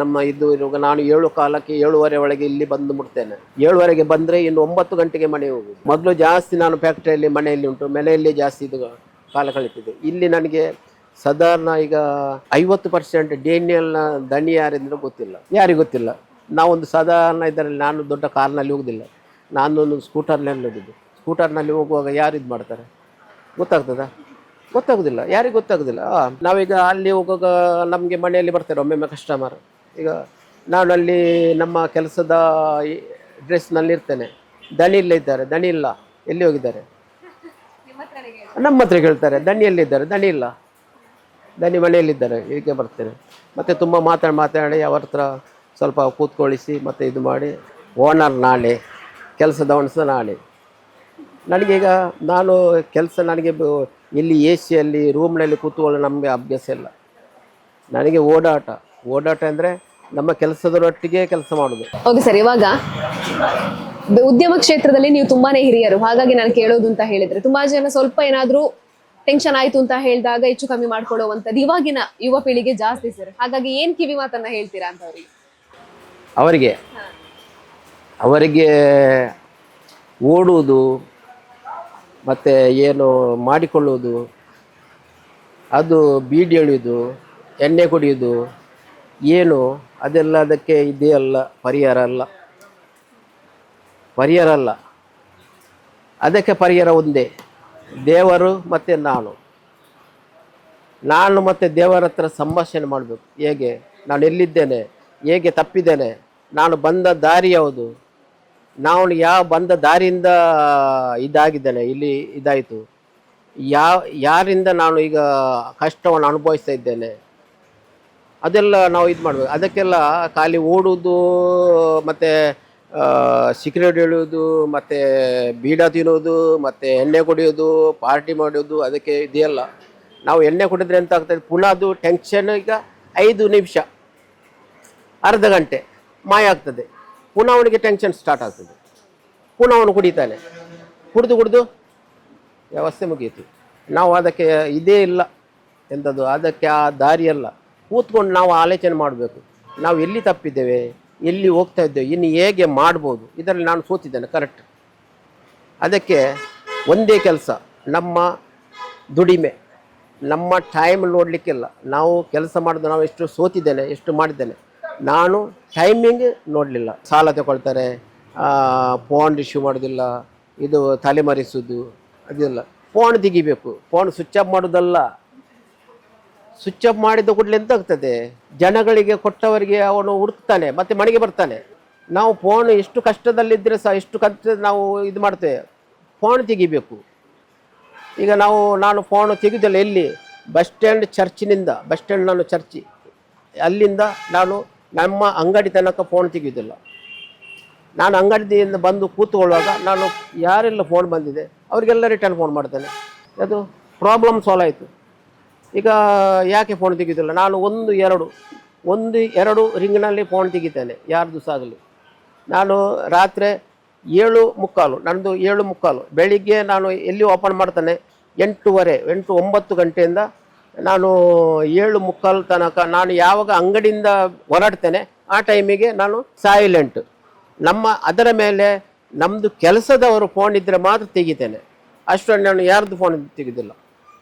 ಇರುವಾಗ ನಾನು 7:15 ಒಳಗೆ ಇಲ್ಲಿ ಬಂದು ಮುಟ್ತೇನೆ. 7ವರೆಗೆ ಬಂದರೆ ಇನ್ನು 9 ಗಂಟೆಗೆ ಮನೆ ಹೋಗುದು. ಮೊದಲು ಜಾಸ್ತಿ ನಾನು ಫ್ಯಾಕ್ಟ್ರಿಯಲ್ಲಿ ಮನೆಯಲ್ಲಿ ಉಂಟು, ಮನೆಯಲ್ಲಿ ಜಾಸ್ತಿ ಇದು ಕಾಲ ಕಳೀತಿದ್ದೆ. ಇಲ್ಲಿ ನನಗೆ ಸಾಧಾರಣ ಈಗ 50% ಡೇನಿಯಲ್ನ ದಣಿ ಯಾರೆಂದ್ರೆ ಯಾರಿಗೂ ಗೊತ್ತಿಲ್ಲ. ನಾವೊಂದು ಸಾಧಾರಣ ಇದರಲ್ಲಿ, ನಾನು ದೊಡ್ಡ ಕಾರ್ನಲ್ಲಿ ಹೋಗೋದಿಲ್ಲ, ನಾನೊಂದು ಸ್ಕೂಟರ್ನಲ್ಲಿ ಹೋಗೋದು. ಸ್ಕೂಟರ್ನಲ್ಲಿ ಹೋಗುವಾಗ ಯಾರು ಇದು ಮಾಡ್ತಾರೆ ಗೊತ್ತಾಗೋದಿಲ್ಲ, ಯಾರಿಗೂ ಗೊತ್ತಾಗೋದಿಲ್ಲ. ನಾವೀಗ ಅಲ್ಲಿ ಹೋಗುವಾಗ ನಮಗೆ ಮನೆಯಲ್ಲಿ ಬರ್ತಾರೆ ಒಮ್ಮೊಮ್ಮೆ ಕಸ್ಟಮರ್. ಈಗ ನಾನು ಅಲ್ಲಿ ನಮ್ಮ ಕೆಲಸದ ಡ್ರೆಸ್ನಲ್ಲಿ ಇರ್ತೇನೆ, ದಣಿ ಇಲ್ಲ, ಎಲ್ಲಿ ಹೋಗಿದ್ದಾರೆ, ನಮ್ಮ ಹತ್ರ ಕೇಳ್ತಾರೆ, ದಣಿ ಎಲ್ಲಿದ್ದಾರೆ, ದಣಿ ಇಲ್ಲ, ದಣಿ ಮನೆಯಲ್ಲಿದ್ದಾರೆ, ಹೀಗೆ ಬರ್ತೇನೆ. ಮತ್ತು ತುಂಬ ಮಾತಾಡಿ ಅವ್ರ ಹತ್ರ ಸ್ವಲ್ಪ ಕೂತ್ಕೊಳಿಸಿ ಮತ್ತು ಇದು ಮಾಡಿ, ಓನರ್ ನಾಳೆ, ಕೆಲಸದವನು ಸಹ ನಾಳೆ. ನನಗೀಗ ನನಗೆ ಇಲ್ಲಿ AC ರೂಮ್ನಲ್ಲಿ ಕೂತ್ಕೊಳ್ಳೋ ನಮಗೆ ಅಭ್ಯಾಸ ಇಲ್ಲ. ನನಗೆ ಓಡಾಟ ಅಂದರೆ ನಮ್ಮ ಕೆಲಸದೊಟ್ಟಿಗೆ ಕೆಲಸ ಮಾಡೋದು. ಓಕೆ ಸರ್, ಇವಾಗ ಉದ್ಯಮ ಕ್ಷೇತ್ರದಲ್ಲಿ ನೀವು ತುಂಬಾನೇ ಹಿರಿಯರು, ಹಾಗಾಗಿ ನಾನು ಕೇಳೋದು ಅಂತ ಹೇಳಿದ್ರೆ, ತುಂಬಾ ಜನ ಸ್ವಲ್ಪ ಏನಾದರೂ ಟೆನ್ಷನ್ ಆಯ್ತು ಅಂತ ಹೇಳಿದಾಗ ಹೆಚ್ಚು ಕಮ್ಮಿ ಮಾಡ್ಕೊಳ್ಳುವಂಥದ್ದು ಇವಾಗಿನ ಯುವ ಪೀಳಿಗೆ ಜಾಸ್ತಿ ಸರ್. ಹಾಗಾಗಿ ಏನು ಕಿವಿ ಮಾತನ್ನ ಹೇಳ್ತೀರಾ ಅಂತ ಅವರಿಗೆ ಓಡುವುದು ಮತ್ತು ಏನು ಮಾಡಿಕೊಳ್ಳುವುದು, ಅದು ಬೀಡಿ ಎಳೆಯೋದು, ಎಣ್ಣೆ ಕುಡಿಯೋದು, ಏನು ಅದೆಲ್ಲ ಅದಕ್ಕೆ ಇದೆಯಲ್ಲ, ಪರಿಹಾರ ಅಲ್ಲ. ಅದಕ್ಕೆ ಪರಿಹಾರ ಒಂದೇ, ದೇವರು ಮತ್ತು ನಾನು ಮತ್ತು ದೇವರ ಹತ್ರ ಸಂಭಾಷಣೆ ಮಾಡಬೇಕು. ಹೇಗೆ ನಾನು ಎಲ್ಲಿದ್ದೇನೆ, ಹೇಗೆ ತಪ್ಪಿದ್ದೇನೆ, ನಾನು ಬಂದ ದಾರಿ ಯಾವುದು, ನಾನು ಬಂದ ದಾರಿಯಿಂದ ಇದಾಗಿದ್ದೇನೆ, ಇಲ್ಲಿ ಇದಾಯಿತು, ಯಾರಿಂದ ನಾನು ಈಗ ಕಷ್ಟವನ್ನು ಅನುಭವಿಸ್ತಾ ಇದ್ದೇನೆ, ಅದೆಲ್ಲ ನಾವು ಇದು ಮಾಡಬೇಕು. ಅದಕ್ಕೆಲ್ಲ ಖಾಲಿ ಓಡುವುದು ಮತ್ತು ಸಿಗರೇಟ್ ಎಳೆಯೋದು ಮತ್ತು ಬೀಡ ತಿನ್ನೋದು ಮತ್ತು ಎಣ್ಣೆ ಕುಡಿಯೋದು, ಪಾರ್ಟಿ ಮಾಡೋದು, ಅದಕ್ಕೆ ಇದೆಯಲ್ಲ. ನಾವು ಎಣ್ಣೆ ಕುಡಿದ್ರೆ ಎಂತ ಆಗ್ತದೆ, ಪುನಃ ಅದು ಟೆನ್ಷನ್ ಈಗ 5 ನಿಮಿಷ ಅರ್ಧ ಗಂಟೆ ಮಾಯ ಆಗ್ತದೆ, ಪುನಃ ಅವನಿಗೆ ಟೆನ್ಷನ್ ಸ್ಟಾರ್ಟ್ ಆಗ್ತದೆ, ಪುನಃ ಅವನು ಕುಡಿತಾನೆ, ಕುಡಿದು ವ್ಯವಸ್ಥೆ ಮುಗಿಯಿತು. ನಾವು ಅದಕ್ಕೆ ಇದೇ ಇಲ್ಲ ಎಂಥದ್ದು, ಅದಕ್ಕೆ ಆ ದಾರಿಯಲ್ಲ. ಕೂತ್ಕೊಂಡು ನಾವು ಆಲೋಚನೆ ಮಾಡಬೇಕು, ನಾವು ಎಲ್ಲಿ ತಪ್ಪಿದ್ದೇವೆ, ಎಲ್ಲಿ ಹೋಗ್ತಾ ಇದ್ದೇವೆ, ಇನ್ನು ಹೇಗೆ ಮಾಡ್ಬೋದು. ಇದರಲ್ಲಿ ನಾನು ಸೋತಿದ್ದೇನೆ ಕರೆಕ್ಟ್. ಅದಕ್ಕೆ ಒಂದೇ ಕೆಲಸ, ನಮ್ಮ ದುಡಿಮೆ, ನಮ್ಮ ಟೈಮ್ ನೋಡಲಿಕ್ಕಿಲ್ಲ. ನಾವು ಕೆಲಸ ಮಾಡೋದು, ನಾವು ಎಷ್ಟು ಸೋತಿದ್ದೇನೆ, ಎಷ್ಟು ಮಾಡಿದ್ದೇನೆ, ನಾನು ಟೈಮಿಂಗ್ ನೋಡಲಿಲ್ಲ. ಸಾಲ ತಗೊಳ್ತಾರೆ, ಫೋನ್ ರಿಸೀವ್ ಮಾಡೋದಿಲ್ಲ, ಇದು ತಲೆಮರೆಸೋದು, ಅದೆಲ್ಲ ಫೋನ್ ತೆಗಿಬೇಕು, ಫೋನ್ ಸ್ವಿಚ್ ಆಫ್ ಮಾಡೋದಲ್ಲ. ಸ್ವಿಚ್ ಆಫ್ ಮಾಡಿದ ಕೂಡಲೇ ಎಂತ ಆಗ್ತದೆ, ಜನಗಳಿಗೆ ಕೊಟ್ಟವರಿಗೆ ಅವನು ಹುಡುಕ್ತಾನೆ ಮತ್ತೆ ಮನೆಗೆ ಬರ್ತಾನೆ. ನಾವು ಫೋನ್ ಎಷ್ಟು ಕಷ್ಟದಲ್ಲಿದ್ದರೆ ಸಹ ಎಷ್ಟು ಕಷ್ಟ ನಾವು ಇದು ಮಾಡ್ತೇವೆ, ಫೋನ್ ತೆಗಿಬೇಕು. ಈಗ ನಾನು ಫೋನ್ ತೆಗೆದಿಲ್ಲ ಎಲ್ಲಿ, ಬಸ್ ಸ್ಟ್ಯಾಂಡ್ ಚರ್ಚಿನಿಂದ, ಬಸ್ ಸ್ಟ್ಯಾಂಡ್ ನಾನು ಚರ್ಚಿ ಅಲ್ಲಿಂದ ನಾನು ನಮ್ಮ ಅಂಗಡಿ ತನಕ ಫೋನ್ ತೆಗೆಯೋದಿಲ್ಲ. ನಾನು ಅಂಗಡಿಯಿಂದ ಬಂದು ಕೂತ್ಕೊಳ್ಳುವಾಗ ನಾನು ಯಾರೆಲ್ಲ ಫೋನ್ ಬಂದಿದೆ ಅವರಿಗೆಲ್ಲ ರಿಟರ್ನ್ ಫೋನ್ ಮಾಡ್ತೇನೆ. ಅದು ಪ್ರಾಬ್ಲಮ್ ಸಾಲ್ವ್ ಆಯಿತು. ಈಗ ಯಾಕೆ ಫೋನ್ ತೆಗೆಯೋದಿಲ್ಲ, ನಾನು ಒಂದು ಎರಡು ರಿಂಗ್ನಲ್ಲಿ ಫೋನ್ ತೆಗಿತೇನೆ, ಯಾರ್ದು ಸಹ ಆಗಲಿ. ನಾನು ರಾತ್ರಿ 7:45, ನನ್ನದು 7:45, ಬೆಳಿಗ್ಗೆ ನಾನು ಎಲ್ಲಿ ಓಪನ್ ಮಾಡ್ತೇನೆ 8:30 9 ಗಂಟೆಯಿಂದ ನಾನು 7:45 ತನಕ ನಾನು ಯಾವಾಗ ಅಂಗಡಿಯಿಂದ ಹೊರಡ್ತೇನೆ ಆ ಟೈಮಿಗೆ ನಾನು ಸೈಲೆಂಟ್. ಅದರ ಮೇಲೆ ನಮ್ಮದು ಕೆಲಸದವರು ಫೋನ್ ಇದ್ದರೆ ಮಾತ್ರ ತೆಗಿತೇನೆ, ಅಷ್ಟೊಂದು ನಾನು ಯಾರ್ದು ಫೋನ್ ತೆಗೆದಿಲ್ಲ.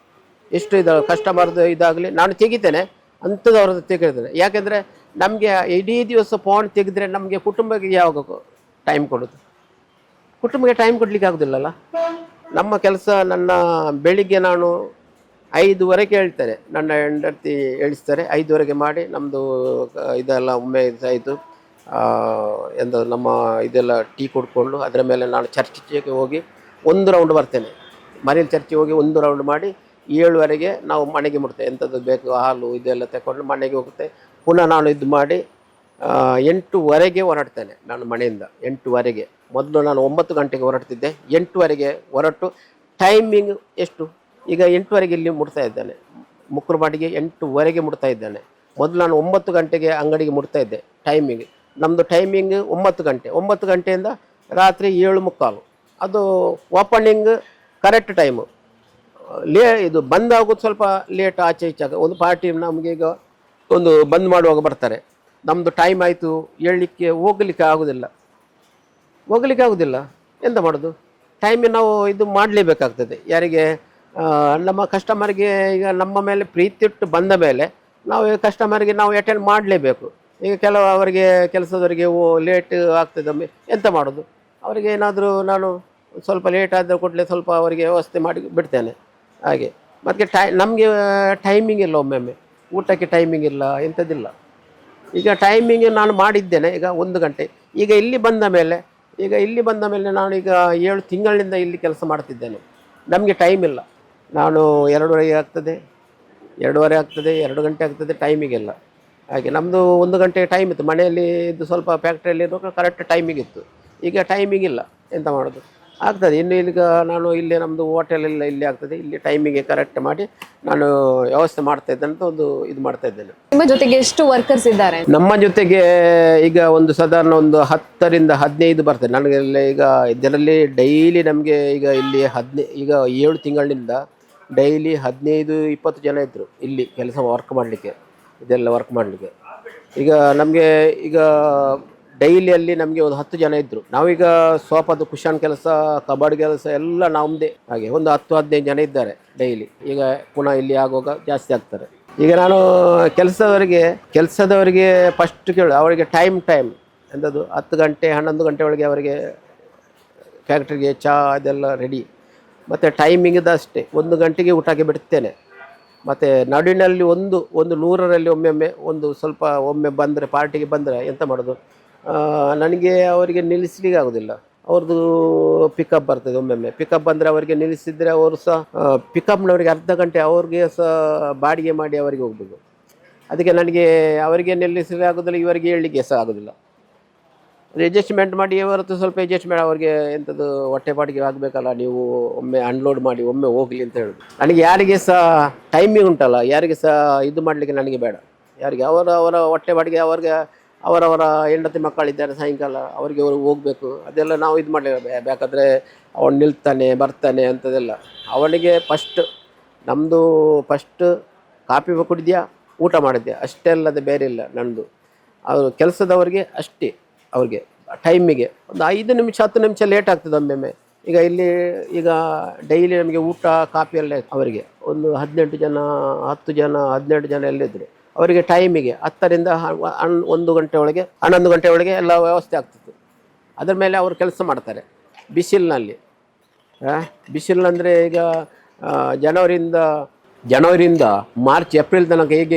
ಎಷ್ಟು ಕಸ್ಟಮರ್ದು ಇದಾಗಲಿ ನಾನು ತೆಗಿತೇನೆ, ಅಂಥದವ್ರದ್ದು ತೆಗಿತೇನೆ. ಯಾಕೆಂದರೆ ನಮಗೆ ಇಡೀ ದಿವಸ ಫೋನ್ ತೆಗೆದ್ರೆ ನಮಗೆ ಕುಟುಂಬಕ್ಕೆ ಯಾವಾಗ ಟೈಮ್ ಕೊಡೋದು, ಕುಟುಂಬಕ್ಕೆ ಟೈಮ್ ಕೊಡಲಿಕ್ಕೆ ಆಗೋದಿಲ್ಲಲ್ಲ. ನಮ್ಮ ಕೆಲಸ ಬೆಳಿಗ್ಗೆ ನಾನು 5:00 ಹೇಳ್ತಾರೆ, ನನ್ನ ಹೆಂಡತಿ ಹೇಳಿಸ್ತಾರೆ, 5:00 ಮಾಡಿ ನಮ್ಮದು ಇದೆಲ್ಲ ಒಮ್ಮೆ ಇದಾಯಿತು ನಮ್ಮ ಇದೆಲ್ಲ ಟೀ ಕುಡ್ಕೊಂಡು ಅದರ ಮೇಲೆ ನಾನು ಚರ್ಚಿಗೆ ಹೋಗಿ 1 ರೌಂಡ್ ಬರ್ತೇನೆ. ಮನೇಲಿ ಚರ್ಚಿಗೆ ಹೋಗಿ 1 ರೌಂಡ್ ಮಾಡಿ 7:00 ನಾವು ಮನೆಗೆ ಮುಟ್ತೇವೆ. ಎಂಥದ್ದು ಬೇಕು ಹಾಲು ಇದೆಲ್ಲ ತಗೊಂಡು ಮನೆಗೆ ಹೋಗುತ್ತೆ. ಪುನಃ ನಾನು ಇದು ಮಾಡಿ 8:00 ಹೊರಡ್ತೇನೆ ನಾನು ಮನೆಯಿಂದ. 8:00 ಮೊದಲು ನಾನು 9 ಗಂಟೆಗೆ ಹೊರಡ್ತಿದ್ದೆ, 8:00 ಹೊರಟು ಟೈಮಿಂಗ್ ಎಷ್ಟು ಈಗ 8:00 ಇಲ್ಲಿ ಮುಟ್ತಾ ಇದ್ದಾನೆ, ಮುಕ್ಕರಮಾಡಿಗೆ 8:00 ಮುಟ್ತಾ ಇದ್ದಾನೆ. ಮೊದಲು ನಾನು 9 ಗಂಟೆಗೆ ಅಂಗಡಿಗೆ ಮುಟ್ತಾ ಇದ್ದೆ. ಟೈಮಿಂಗ್ ನಮ್ಮದು ಟೈಮಿಂಗ್ 9 ಗಂಟೆ, 9 ಗಂಟೆಯಿಂದ ರಾತ್ರಿ 7:45. ಅದು ಓಪನಿಂಗ್ ಕರೆಕ್ಟ್ ಟೈಮು. ಇದು ಬಂದ್ ಆಗೋದು ಸ್ವಲ್ಪ ಲೇಟ್, ಆಚೆ ಈಚಾಗ ಒಂದು ಪಾರ್ಟಿ ನಮಗೆ ಈಗ ಒಂದು ಬಂದ್ ಮಾಡುವಾಗ ಬರ್ತಾರೆ, ನಮ್ಮದು ಟೈಮ್ ಆಯಿತು ಹೇಳಲಿಕ್ಕೆ ಹೋಗಲಿಕ್ಕೆ ಆಗೋದಿಲ್ಲ. ಎಂತ ಮಾಡೋದು, ಟೈಮಿಗೆ ನಾವು ಇದು ಮಾಡಲೇಬೇಕಾಗ್ತದೆ. ಯಾರಿಗೆ ನಮ್ಮ ಕಸ್ಟಮರ್ಗೆ ಈಗ ನಮ್ಮ ಮೇಲೆ ಪ್ರೀತಿ ಇಟ್ಟು ಬಂದ ಮೇಲೆ ನಾವು ಕಸ್ಟಮರ್ಗೆ ನಾವು ಅಟೆಂಡ್ ಮಾಡಲೇಬೇಕು. ಈಗ ಅವರಿಗೆ ಕೆಲಸದವರಿಗೆ ಲೇಟ್ ಆಗ್ತದೆ, ಎಂತ ಮಾಡೋದು, ಅವರಿಗೆ ಏನಾದರೂ ನಾನು ಸ್ವಲ್ಪ ಲೇಟ್ ಆದ ಕೂಡಲೇ ಸ್ವಲ್ಪ ಅವರಿಗೆ ವ್ಯವಸ್ಥೆ ಮಾಡಿ ಬಿಡ್ತೇನೆ. ಹಾಗೆ ಮತ್ತು ನಮಗೆ ಟೈಮಿಂಗ್ ಇಲ್ಲ, ಒಮ್ಮೊಮ್ಮೆ ಊಟಕ್ಕೆ ಟೈಮಿಂಗ್ ಇಲ್ಲ, ಎಂಥದ್ದಿಲ್ಲ. ಈಗ ಟೈಮಿಂಗ್ ನಾನು ಮಾಡಿದ್ದೇನೆ ಈಗ 1 ಗಂಟೆ. ಈಗ ಇಲ್ಲಿ ಬಂದ ಮೇಲೆ ನಾನು ಈಗ 7 ತಿಂಗಳಿಂದ ಇಲ್ಲಿ ಕೆಲಸ ಮಾಡ್ತಿದ್ದೇನೆ. ನಮಗೆ ಟೈಮ್ ಇಲ್ಲ. ನಾನು 2:30 ಆಗ್ತದೆ, 2 ಗಂಟೆ ಆಗ್ತದೆ, ಟೈಮಿಂಗ್ ಇಲ್ಲ. ಹಾಗೆ ನಮ್ಮದು 1 ಗಂಟೆ ಟೈಮ್ ಇತ್ತು ಮನೆಯಲ್ಲಿ ಇದು, ಸ್ವಲ್ಪ ಫ್ಯಾಕ್ಟ್ರಿಯಲ್ಲಿ ಇರುವಾಗ ಕರೆಕ್ಟ್ ಟೈಮಿಂಗ್ ಇತ್ತು. ಈಗ ಟೈಮಿಂಗ್ ಇಲ್ಲ, ಎಂತ ಮಾಡೋದು. ಆಗ್ತದೆ ಇನ್ನು. ಈಗ ನಾನು ಇಲ್ಲೇ ನಮ್ಮದು ಹೋಟೆಲೆಲ್ಲ ಇಲ್ಲಿ ಆಗ್ತದೆ, ಇಲ್ಲಿ ಟೈಮಿಗೆ ಕರೆಕ್ಟ್ ಮಾಡಿ ನಾನು ವ್ಯವಸ್ಥೆ ಮಾಡ್ತಾ ಇದ್ದೇನೆ ಅಂತ ಇದು ಮಾಡ್ತಾ ಇದ್ದೇನೆ. ನಿಮ್ಮ ಜೊತೆಗೆ ಎಷ್ಟು ವರ್ಕರ್ಸ್ ಇದ್ದಾರೆ? ನಮ್ಮ ಜೊತೆಗೆ ಈಗ ಸಾಧಾರಣ 10 ರಿಂದ 15 ಬರ್ತದೆ ನನಗೆಲ್ಲ. ಈಗ ಇದರಲ್ಲಿ ಡೈಲಿ ನಮಗೆ ಈಗ ಇಲ್ಲಿ 7 ತಿಂಗಳಿನಿಂದ ಡೈಲಿ 15-20 ಜನ ಇದ್ದರು ಇಲ್ಲಿ ಕೆಲಸ ಇದೆಲ್ಲ ವರ್ಕ್ ಮಾಡಲಿಕ್ಕೆ. ಈಗ ನಮಗೆ ಈಗ ಡೈಲಿಯಲ್ಲಿ ನಮಗೆ ಒಂದು 10 ಜನ ಇದ್ದರು. ನಾವೀಗ ಸೋಫಾದು ಕುಷನ್ ಕೆಲಸ, ಕಬಾರ್ಡ್ ಕೆಲಸ ಎಲ್ಲ ನಮ್ಮದೇ. ಹಾಗೆ ಒಂದು 10-15 ಜನ ಇದ್ದಾರೆ ಡೈಲಿ. ಈಗ ಪುನಃ ಇಲ್ಲಿ ಆಗುವಾಗ ಜಾಸ್ತಿ ಆಗ್ತಾರೆ. ಈಗ ನಾನು ಕೆಲಸದವರಿಗೆ ಫಸ್ಟ್ ಕೇಳು, ಅವರಿಗೆ ಟೈಮ್ ಎಂಥದ್ದು 10 ಗಂಟೆ 11 ಗಂಟೆ ಒಳಗೆ ಅವರಿಗೆ ಫ್ಯಾಕ್ಟ್ರಿಗೆ ಚಹಾ ಅದೆಲ್ಲ ರೆಡಿ. ಮತ್ತು ಟೈಮಿಂಗಿದ ಅಷ್ಟೇ, 1 ಗಂಟೆಗೆ ಊಟಕ್ಕೆ ಬಿಡ್ತೇನೆ. ಮತ್ತು ನಡುವಿನಲ್ಲಿ ಒಂದು 100ರಲ್ಲಿ ಒಮ್ಮೆ ಸ್ವಲ್ಪ ಒಮ್ಮೆ ಬಂದರೆ ಪಾರ್ಟಿಗೆ ಬಂದರೆ ಎಂತ ಮಾಡೋದು, ನನಗೆ ಅವರಿಗೆ ನಿಲ್ಲಿಸ್ಲಿಕ್ಕೆ ಆಗೋದಿಲ್ಲ. ಅವ್ರದ್ದು ಪಿಕಪ್ ಬರ್ತದೆ ಒಮ್ಮೊಮ್ಮೆ. ಪಿಕಪ್ ಬಂದರೆ ಅವರಿಗೆ ನಿಲ್ಲಿಸಿದರೆ ಅವರು ಸಹ ಪಿಕಪ್ನವರಿಗೆ ಅರ್ಧ ಗಂಟೆ ಅವ್ರಿಗೆ ಸಹ ಬಾಡಿಗೆ ಮಾಡಿ ಅವರಿಗೆ ಹೋಗ್ಬೇಕು. ಅದಕ್ಕೆ ನನಗೆ ಅವರಿಗೆ ನಿಲ್ಲಿಸಲಿಕ್ಕೆ ಆಗೋದಿಲ್ಲ, ಇವರಿಗೆ ಹೇಳಲಿಕ್ಕೆ ಸಹ ಆಗೋದಿಲ್ಲ. ಅಡ್ಜಸ್ಟ್ಮೆಂಟ್ ಮಾಡಿ ಹೊರತು ಸ್ವಲ್ಪ ಅಡ್ಜಸ್ಟ್ಮೆಂಟ್ ಅವರಿಗೆ ಎಂಥದ್ದು ಹೊಟ್ಟೆ ಬಾಡಿಗೆ ಆಗಬೇಕಲ್ಲ, ನೀವು ಒಮ್ಮೆ ಅನ್ಲೋಡ್ ಮಾಡಿ ಒಮ್ಮೆ ಹೋಗಲಿ ಅಂತ ಹೇಳೋದು. ನನಗೆ ಯಾರಿಗೆ ಸಹ ಟೈಮಿಂಗ್ ಉಂಟಲ್ಲ, ಯಾರಿಗೆ ಸಹ ಇದು ಮಾಡಲಿಕ್ಕೆ ನನಗೆ ಬೇಡ. ಯಾರಿಗೆ ಅವರ ಹೊಟ್ಟೆ ಬಾಡಿಗೆ, ಅವರವರ ಹೆಂಡತಿ ಮಕ್ಕಳಿದ್ದಾರೆ, ಸಾಯಂಕಾಲ ಅವರಿಗೆ ಹೋಗಬೇಕು. ಅದೆಲ್ಲ ನಾವು ಇದು ಮಾಡಲಿಲ್ಲ. ಬೇಕಾದರೆ ಅವನು ನಿಲ್ತಾನೆ ಬರ್ತಾನೆ ಅಂಥದ್ದೆಲ್ಲ. ಅವನಿಗೆ ನಮ್ಮದು ಕಾಫಿ ಕುಡಿದ್ಯಾ, ಊಟ ಮಾಡಿದ್ಯಾ, ಅಷ್ಟೇ ಅಲ್ಲದೆ ಬೇರೆ ಇಲ್ಲ ನನ್ನದು. ಅವರು ಕೆಲಸದವರಿಗೆ ಅಷ್ಟೇ, ಅವ್ರಿಗೆ ಟೈಮಿಗೆ ಒಂದು 5 ನಿಮಿಷ 10 ನಿಮಿಷ ಲೇಟ್ ಆಗ್ತದೆ ಒಮ್ಮೊಮ್ಮೆ. ಈಗ ಡೈಲಿ ನಮಗೆ ಊಟ ಕಾಫಿ ಎಲ್ಲ ಅವರಿಗೆ ಒಂದು 18 ಜನ 10 ಜನ 12 ಜನ ಎಲ್ಲ ಇದ್ದರು. ಅವರಿಗೆ ಟೈಮಿಗೆ 10 ರಿಂದ 1 ಗಂಟೆ ಒಳಗೆ 11 ಗಂಟೆ ಒಳಗೆ ಎಲ್ಲ ವ್ಯವಸ್ಥೆ ಆಗ್ತಿತ್ತು. ಅದರ ಮೇಲೆ ಅವರು ಕೆಲಸ ಮಾಡ್ತಾರೆ ಬಿಸಿಲಿನಲ್ಲಿ. ಬಿಸಿಲಂದರೆ ಈಗ ಜನವರಿಯಿಂದ ಮಾರ್ಚ್ ಏಪ್ರಿಲ್ ತನಕ ಹೇಗೆ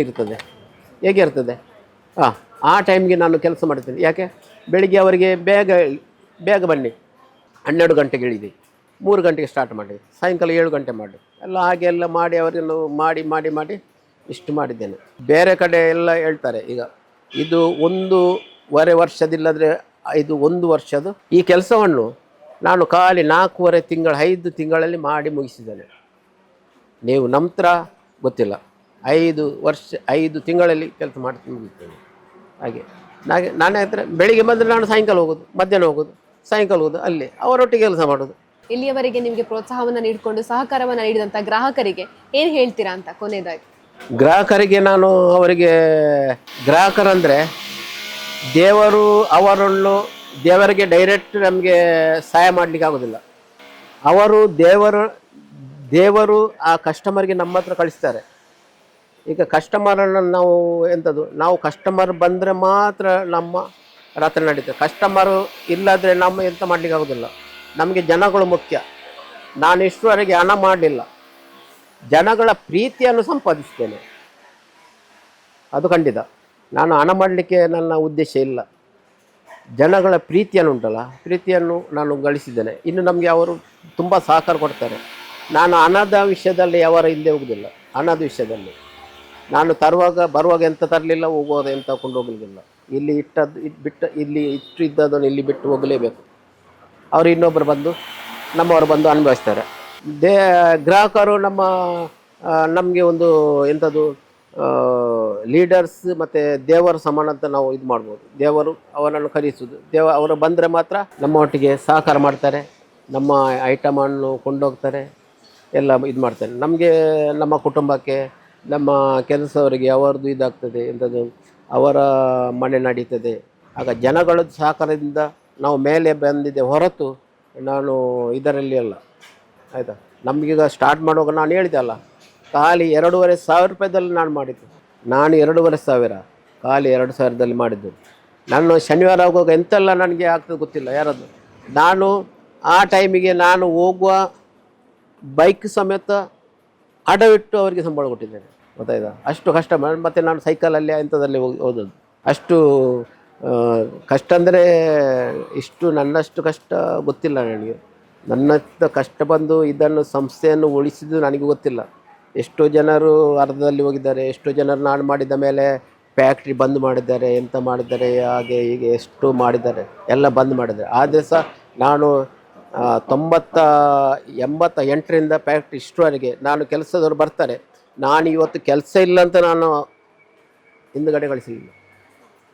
ಇರ್ತದೆ ಆ ಟೈಮ್ಗೆ ನಾನು ಕೆಲಸ ಮಾಡ್ತೇನೆ. ಯಾಕೆ ಬೆಳಿಗ್ಗೆ ಅವರಿಗೆ ಬೇಗ ಬನ್ನಿ, 12 ಗಂಟೆಗೆ ಇಳಿದಿ, 3 ಗಂಟೆಗೆ ಸ್ಟಾರ್ಟ್ ಮಾಡಿ, ಸಾಯಂಕಾಲ 7 ಗಂಟೆ ಮಾಡಿ, ಎಲ್ಲ ಹಾಗೆ ಎಲ್ಲ ಮಾಡಿ ಅವರನ್ನು ಮಾಡಿ ಇಷ್ಟು ಮಾಡಿದ್ದೇನೆ. ಬೇರೆ ಕಡೆ ಎಲ್ಲ ಹೇಳ್ತಾರೆ ಈಗ ಇದು 1.5 ವರ್ಷದಿಲ್ಲದ್ರೆ ಇದು 1 ವರ್ಷದ್ದು ಈ ಕೆಲಸವನ್ನು ನಾನು ಖಾಲಿ 4.5 ತಿಂಗಳು 5 ತಿಂಗಳಲ್ಲಿ ಮಾಡಿ ಮುಗಿಸಿದ್ದೇನೆ. ನೀವು ನಂತರ ಗೊತ್ತಿಲ್ಲ, 5 ತಿಂಗಳಲ್ಲಿ ಕೆಲಸ ಮಾಡಿ ಮುಗಿಸ್ತೇನೆ. ಹಾಗೆ ನಾನೇ ಹತ್ರ ಬೆಳಿಗ್ಗೆ ಬಂದರೆ ನಾನು ಸಾಯಂಕಾಲ ಹೋಗೋದು, ಮಧ್ಯಾಹ್ನ ಹೋಗೋದು, ಸಾಯಂಕಾಲ ಹೋಗೋದು, ಅಲ್ಲಿ ಅವರೊಟ್ಟಿಗೆ ಕೆಲಸ ಮಾಡೋದು. ಇಲ್ಲಿಯವರೆಗೆ ನಿಮಗೆ ಪ್ರೋತ್ಸಾಹವನ್ನು ನೀಡಿಕೊಂಡು ಸಹಕಾರವನ್ನು ನೀಡಿದಂಥ ಗ್ರಾಹಕರಿಗೆ ಏನು ಹೇಳ್ತೀರಾ ಅಂತ ಕೊನೆಯದಾಗಿ? ಗ್ರಾಹಕರಿಗೆ ನಾನು ಅವರಿಗೆ ಗ್ರಾಹಕರಂದರೆ ದೇವರಿಗೆ ಡೈರೆಕ್ಟ್ ನಮಗೆ ಸಹಾಯ ಮಾಡಲಿಕ್ಕೆ ಆಗೋದಿಲ್ಲ. ದೇವರು ಆ ಕಸ್ಟಮರ್ಗೆ ನಮ್ಮ ಹತ್ರ ಕಳಿಸ್ತಾರೆ. ಈಗ ಕಸ್ಟಮರನ್ನು ನಾವು ಕಸ್ಟಮರ್ ಬಂದರೆ ಮಾತ್ರ ನಮ್ಮ ರಾತ್ರಿ ನಡೀತದೆ. ಕಸ್ಟಮರು ಇಲ್ಲದ್ರೆ ನಮ್ಮ ಎಂತ ಮಾಡಲಿಕ್ಕೆ ಆಗೋದಿಲ್ಲ. ನಮಗೆ ಜನಗಳು ಮುಖ್ಯ. ನಾನು ಇಷ್ಟುವರೆಗೆ ಹಣ ಮಾಡಲಿಲ್ಲ, ಜನಗಳ ಪ್ರೀತಿಯನ್ನು ಸಂಪಾದಿಸ್ತೇನೆ, ಅದು ಖಂಡಿತ. ನಾನು ಹಣ ಮಾಡಲಿಕ್ಕೆ ನನ್ನ ಉದ್ದೇಶ ಇಲ್ಲ. ಜನಗಳ ಪ್ರೀತಿಯನ್ನು ನಾನು ಗಳಿಸಿದ್ದೇನೆ. ಇನ್ನು ನಮಗೆ ಅವರು ತುಂಬ ಸಹಕಾರ ಕೊಡ್ತಾರೆ. ನಾನು ಹಣದ ವಿಷಯದಲ್ಲಿ ಅವರ ಹಿಂದೆ ಹೋಗುವುದಿಲ್ಲ. ಹಣದ ವಿಷಯದಲ್ಲಿ ನಾನು ಬರುವಾಗ ಎಂತ ತರಲಿಲ್ಲ, ಹೋಗುವಾಗ ಎಂತ ಕೊಂಡು ಹೋಗಲಿಲ್ಲ. ಇಲ್ಲಿ ಇದ್ದದನ್ನು ಇಲ್ಲಿ ಬಿಟ್ಟು ಹೋಗಲೇಬೇಕು. ಅವರು ಇನ್ನೊಬ್ಬರು ನಮ್ಮವರು ಬಂದು ಅನುಭವಿಸ್ತಾರೆ. ಗ್ರಾಹಕರು ನಮಗೆ ಒಂದು ಎಂಥದ್ದು ಲೀಡರ್ಸ್ ಮತ್ತು ದೇವರ ಸಮಾನ ಅಂತ ನಾವು ಇದು ಮಾಡ್ಬೋದು. ದೇವರು ಅವರನ್ನು ಕರೆಸುವುದು. ಅವರು ಬಂದರೆ ಮಾತ್ರ ನಮ್ಮ ಒಟ್ಟಿಗೆ ಸಹಕಾರ ಮಾಡ್ತಾರೆ, ನಮ್ಮ ಐಟಮನ್ನು ಕೊಂಡೋಗ್ತಾರೆ, ಎಲ್ಲ ಇದು ಮಾಡ್ತಾರೆ. ನಮಗೆ ನಮ್ಮ ಕುಟುಂಬಕ್ಕೆ, ನಮ್ಮ ಕೆಲಸವರಿಗೆ ಅವರದ್ದು ಇದಾಗ್ತದೆ, ಎಂಥದ್ದು ಅವರ ಮನೆ ನಡೀತದೆ. ಆಗ ಜನಗಳ ಸಹಕಾರದಿಂದ ನಾವು ಮೇಲೆ ಬಂದಿದ್ದೆ ಹೊರತು ನಾನು ಇದರಲ್ಲಿ ಅಲ್ಲ. ಆಯಿತಾ, ನಮಗೀಗ ಸ್ಟಾರ್ಟ್ ಮಾಡುವಾಗ ನಾನು ಹೇಳಿದೆ ಅಲ್ಲ, ಖಾಲಿ 2,500 ರೂಪಾಯಿದಲ್ಲಿ ನಾನು ಮಾಡಿದ್ದು. ನಾನು 2,500 ಖಾಲಿ 2,000ದಲ್ಲಿ ಮಾಡಿದ್ದು. ನಾನು ಶನಿವಾರ ಹೋಗುವಾಗ ಎಂತೆಲ್ಲ ನನಗೆ ಆಗ್ತದೆ ಗೊತ್ತಿಲ್ಲ ಯಾರದ್ದು. ನಾನು ಆ ಟೈಮಿಗೆ ನಾನು ಹೋಗುವ ಬೈಕ್ ಸಮೇತ ಅಡವಿಟ್ಟು ಅವರಿಗೆ ಸಂಬಳ ಕೊಟ್ಟಿದ್ದೇನೆ, ಗೊತ್ತಾಯ್ತಾ. ಅಷ್ಟು ಕಷ್ಟ ಮಾಡಿ ಮತ್ತು ನಾನು ಸೈಕಲಲ್ಲಿ ಇಂಥದ್ರಲ್ಲಿ ಹೋದದ್ದು. ಅಷ್ಟು ಕಷ್ಟ ಅಂದರೆ ನನ್ನಷ್ಟು ಕಷ್ಟ ಗೊತ್ತಿಲ್ಲ ನನಗೆ. ನನ್ನಷ್ಟು ಕಷ್ಟ ಬಂದು ಇದನ್ನು ಸಂಸ್ಥೆಯನ್ನು ಉಳಿಸಿದ್ದು ನನಗೆ ಗೊತ್ತಿಲ್ಲ. ಎಷ್ಟೋ ಜನರು ಅರ್ಧದಲ್ಲಿ ಹೋಗಿದ್ದಾರೆ, ಎಷ್ಟೋ ಜನರು ನಾನು ಮಾಡಿದ ಮೇಲೆ ಫ್ಯಾಕ್ಟ್ರಿ ಬಂದ್ ಮಾಡಿದ್ದಾರೆ, ಎಂತ ಮಾಡಿದ್ದಾರೆ, ಹಾಗೆ ಹೀಗೆ ಎಷ್ಟು ಮಾಡಿದ್ದಾರೆ, ಎಲ್ಲ ಬಂದ್ ಮಾಡಿದ್ದಾರೆ. ಆದರೆ ಸಹ ನಾನು 88ರಿಂದ ಫ್ಯಾಕ್ಟ್ರಿ ಇಷ್ಟುವರೆಗೆ ನಾನು ಕೆಲಸದವರು ಬರ್ತಾರೆ. ನಾನು ಇವತ್ತು ಕೆಲಸ ಇಲ್ಲ ಅಂತ ನಾನು ಹಿಂದುಗಡೆ ಕಳಿಸಲಿಲ್ಲ,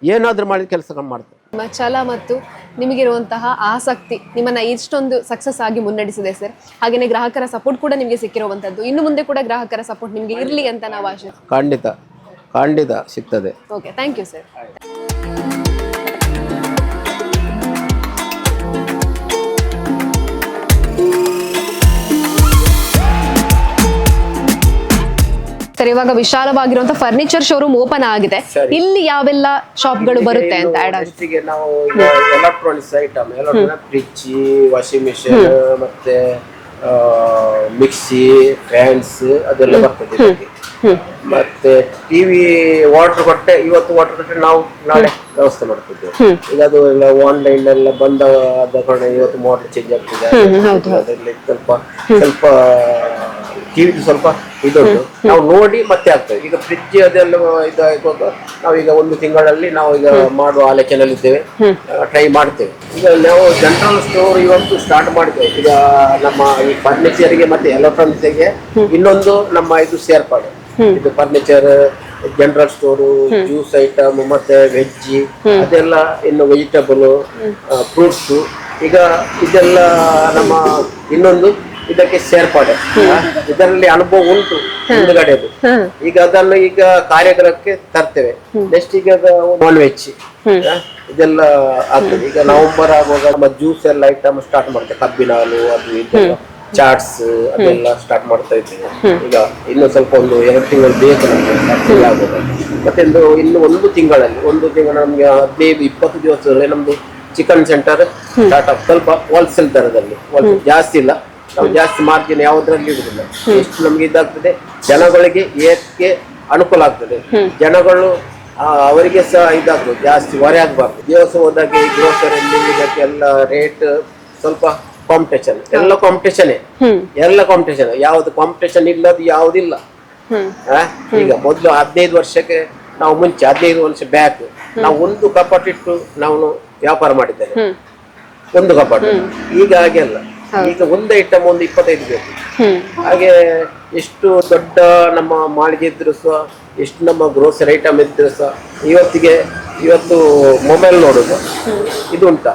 ಏನಾದರೂ ಮಾಡಿದ ಕೆಲಸ ಮಾಡ್ತಾರೆ. ನಿಮ್ಮ ಛಲ ಮತ್ತು ನಿಮಗಿರುವಂತಹ ಆಸಕ್ತಿ ನಿಮ್ಮನ್ನ ಇಷ್ಟೊಂದು ಸಕ್ಸಸ್ ಆಗಿ ಮುನ್ನಡೆಸಿದೆ ಸರ್. ಹಾಗೆಯೇ ಗ್ರಾಹಕರ ಸಪೋರ್ಟ್ ಕೂಡ ನಿಮಗೆ ಸಿಕ್ಕಿರುವಂತದ್ದು. ಇನ್ನು ಮುಂದೆ ಕೂಡ ಗ್ರಾಹಕರ ಸಪೋರ್ಟ್ ನಿಮಗೆ ಇರಲಿ ಅಂತ ನಾವು ಆಶೆ. ಖಂಡಿತ ಸಿಗ್ತದೆ. Okay, thank you sir. Sir, ಇವಾಗ ವಿಶಾಲವಾಗಿರುವಂತಹ ಫರ್ನಿಚರ್ ಶೋರೂಮ್ ಓಪನ್ ಆಗಿದೆ. ಇಲ್ಲಿ ಯಾವೆಲ್ಲ ಶಾಪ್ಗಳು ಬರುತ್ತೆ ಅಂತ ಆಡ್ ಆಗಿದೆ? ನಾವು electronics item, fridge, washing machine, ಮತ್ತೆ ಮಿಕ್ಸಿ, ಫ್ಯಾನ್ಸ್ ಅದೆಲ್ಲ ಬರ್ತದೆ. ಮತ್ತೆ ಟಿವಿ ವಾಟರ್ ಕೊಟ್ಟೆ, ಇವತ್ತು ವಾಟರ್ ಕೊಟ್ಟೆ ನಾವು ನಾಳೆ ವ್ಯವಸ್ಥೆ ಮಾಡ್ತಿದ್ದೇವೆ. ಈಗ ಅದು ಎಲ್ಲ ಆನ್ಲೈನ್ ಎಲ್ಲ ಬಂದ ಕಾರಣ ಇವತ್ತು ಮಾಡೆಲ್ ಚೇಂಜ್ ಆಗ್ತಿದೆ. ಅದರಲ್ಲಿ ಸ್ವಲ್ಪ ಟಿವಿ ಸ್ವಲ್ಪ ಇದೊಂದು ನಾವು ನೋಡಿ ಮತ್ತೆ ಆಗ್ತದೆ. ಈಗ ಫ್ರಿಡ್ಜ್ ಅದೆಲ್ಲ ಇದಾಗುವಾಗ ನಾವೀಗ 1 ತಿಂಗಳಲ್ಲಿ ನಾವು ಈಗ ಮಾಡುವ ಆಲೋಚನೆಯಲ್ಲಿ ಇದ್ದೇವೆ, ಟ್ರೈ ಮಾಡ್ತೇವೆ. ಈಗ ನಾವು ಜನರಲ್ ಸ್ಟೋರ್ ಇವತ್ತು ಸ್ಟಾರ್ಟ್ ಮಾಡಿದ್ದೇವೆ. ಈಗ ನಮ್ಮ ಈ ಫರ್ನಿಚರ್ಗೆ ಮತ್ತೆ ಎಲೆಕ್ಟ್ರಾನಿಕ್ಸ್ಗೆ ಇನ್ನೊಂದು ನಮ್ಮ ಇದು ಸೇರ್ಪಾಡು. ಇದು furniture, general store, juice item, ಮತ್ತೆ ವೆಜ್ ಅದೆಲ್ಲ, ಇನ್ನು ವೆಜಿಟಬಲ್, ಫ್ರೂಟ್ಸ್, ಈಗ ಇದೆಲ್ಲ ನಮ್ಮ ಇನ್ನೊಂದು ಇದಕ್ಕೆ ಸೇರ್ಪಡೆ. ಇದರಲ್ಲಿ ಅನುಭವ ಉಂಟು ಹಿಂದುಗಡೆದು. ಈಗ ಅದನ್ನು ಈಗ ಕಾರ್ಯಕ್ರಮಕ್ಕೆ ತರ್ತೇವೆ. ನೆಕ್ಸ್ಟ್ ಈಗ ನಾನ್ ವೆಜ್ ಇದೆಲ್ಲ ಆಗ್ತದೆ. ಈಗ ನವೆಂಬರ್ ಆಗುವಾಗ ನಮ್ಮ ಜ್ಯೂಸ್ ಎಲ್ಲ ಐಟಮ್ ಸ್ಟಾರ್ಟ್ ಮಾಡ್ತೇವೆ. ಕಬ್ಬಿನ ಹಾಲು, ಅದು ಇದೆಲ್ಲ ಚಾಟ್ಸ್ ಅದೆಲ್ಲ ಸ್ಟಾರ್ಟ್ ಮಾಡ್ತಾ ಇದ್ದೇವೆ. ಈಗ ಇನ್ನು ಸ್ವಲ್ಪ 1-2 ತಿಂಗಳು ಬೇಕು ನಮಗೆ ಆಗೋದು. ಮತ್ತೆ ಇನ್ನು 1 ತಿಂಗಳು ನಮ್ಗೆ 15-20 ದಿವಸದಲ್ಲಿ ನಮ್ದು ಚಿಕನ್ ಸೆಂಟರ್ ಸ್ಟಾರ್ಟ್ ಆಗ ಸ್ವಲ್ಪ ಹೋಲ್ಸೇಲ್ ದರದಲ್ಲಿ, ಜಾಸ್ತಿ ಇಲ್ಲ, ನಾವು ಜಾಸ್ತಿ ಮಾರ್ಜಿನ್ ಯಾವುದ್ರಲ್ಲಿ ಇಡುದಿಲ್ಲ. ಎಷ್ಟು ನಮ್ಗೆ ಇದಾಗ್ತದೆ, ಜನಗಳಿಗೆ ಏಕೆ ಅನುಕೂಲ ಆಗ್ತದೆ, ಜನಗಳು ಅವರಿಗೆ ಸಹ ಇದಾಗ್ತದೆ, ಜಾಸ್ತಿ ಹೊರೆ ಆಗಬಾರ್ದು. ದಿವಸ ಹೋದಾಗ ಈ ಗ್ರೋಸರಿಯಲ್ಲಿ ಇದಕ್ಕೆಲ್ಲ ರೇಟ್ ಸ್ವಲ್ಪ ಕಾಂಪಿಟೇಷನ್, ಎಲ್ಲ ಕಾಂಪಿಟೇಷನ್, ಯಾವ್ದು ಕಾಂಪಿಟೇಷನ್ ಇಲ್ಲದು ಯಾವುದಿಲ್ಲ. ಈಗ ಮೊದಲು 15 ವರ್ಷಕ್ಕೆ ನಾವು ಮುಂಚೆ 15 ವರ್ಷ ಬ್ಯಾಕ್ ನಾವು ಒಂದು ಕಪಾಟ್ ಇಟ್ಟು ನಾವು ವ್ಯಾಪಾರ ಮಾಡಿದ್ದೇವೆ, ಒಂದು ಕಪಾಟ್. ಈಗ ಹಾಗೆ ಅಲ್ಲ, ಈಗ ಒಂದು ಐಟಮ್ ಒಂದು 25 ಬೇಕು. ಹಾಗೆ ಎಷ್ಟು ದೊಡ್ಡ ನಮ್ಮ ಮಾಳಿಗೆ ಇದ್ರು ಸಹ, ಎಷ್ಟು ನಮ್ಮ ಗ್ರೋಸರಿ ಐಟಮ್ ಇದ್ರು ಸಹ, ಇವತ್ತು ಮೊಬೈಲ್ ನೋಡುದು ಇದು ಉಂಟಾ,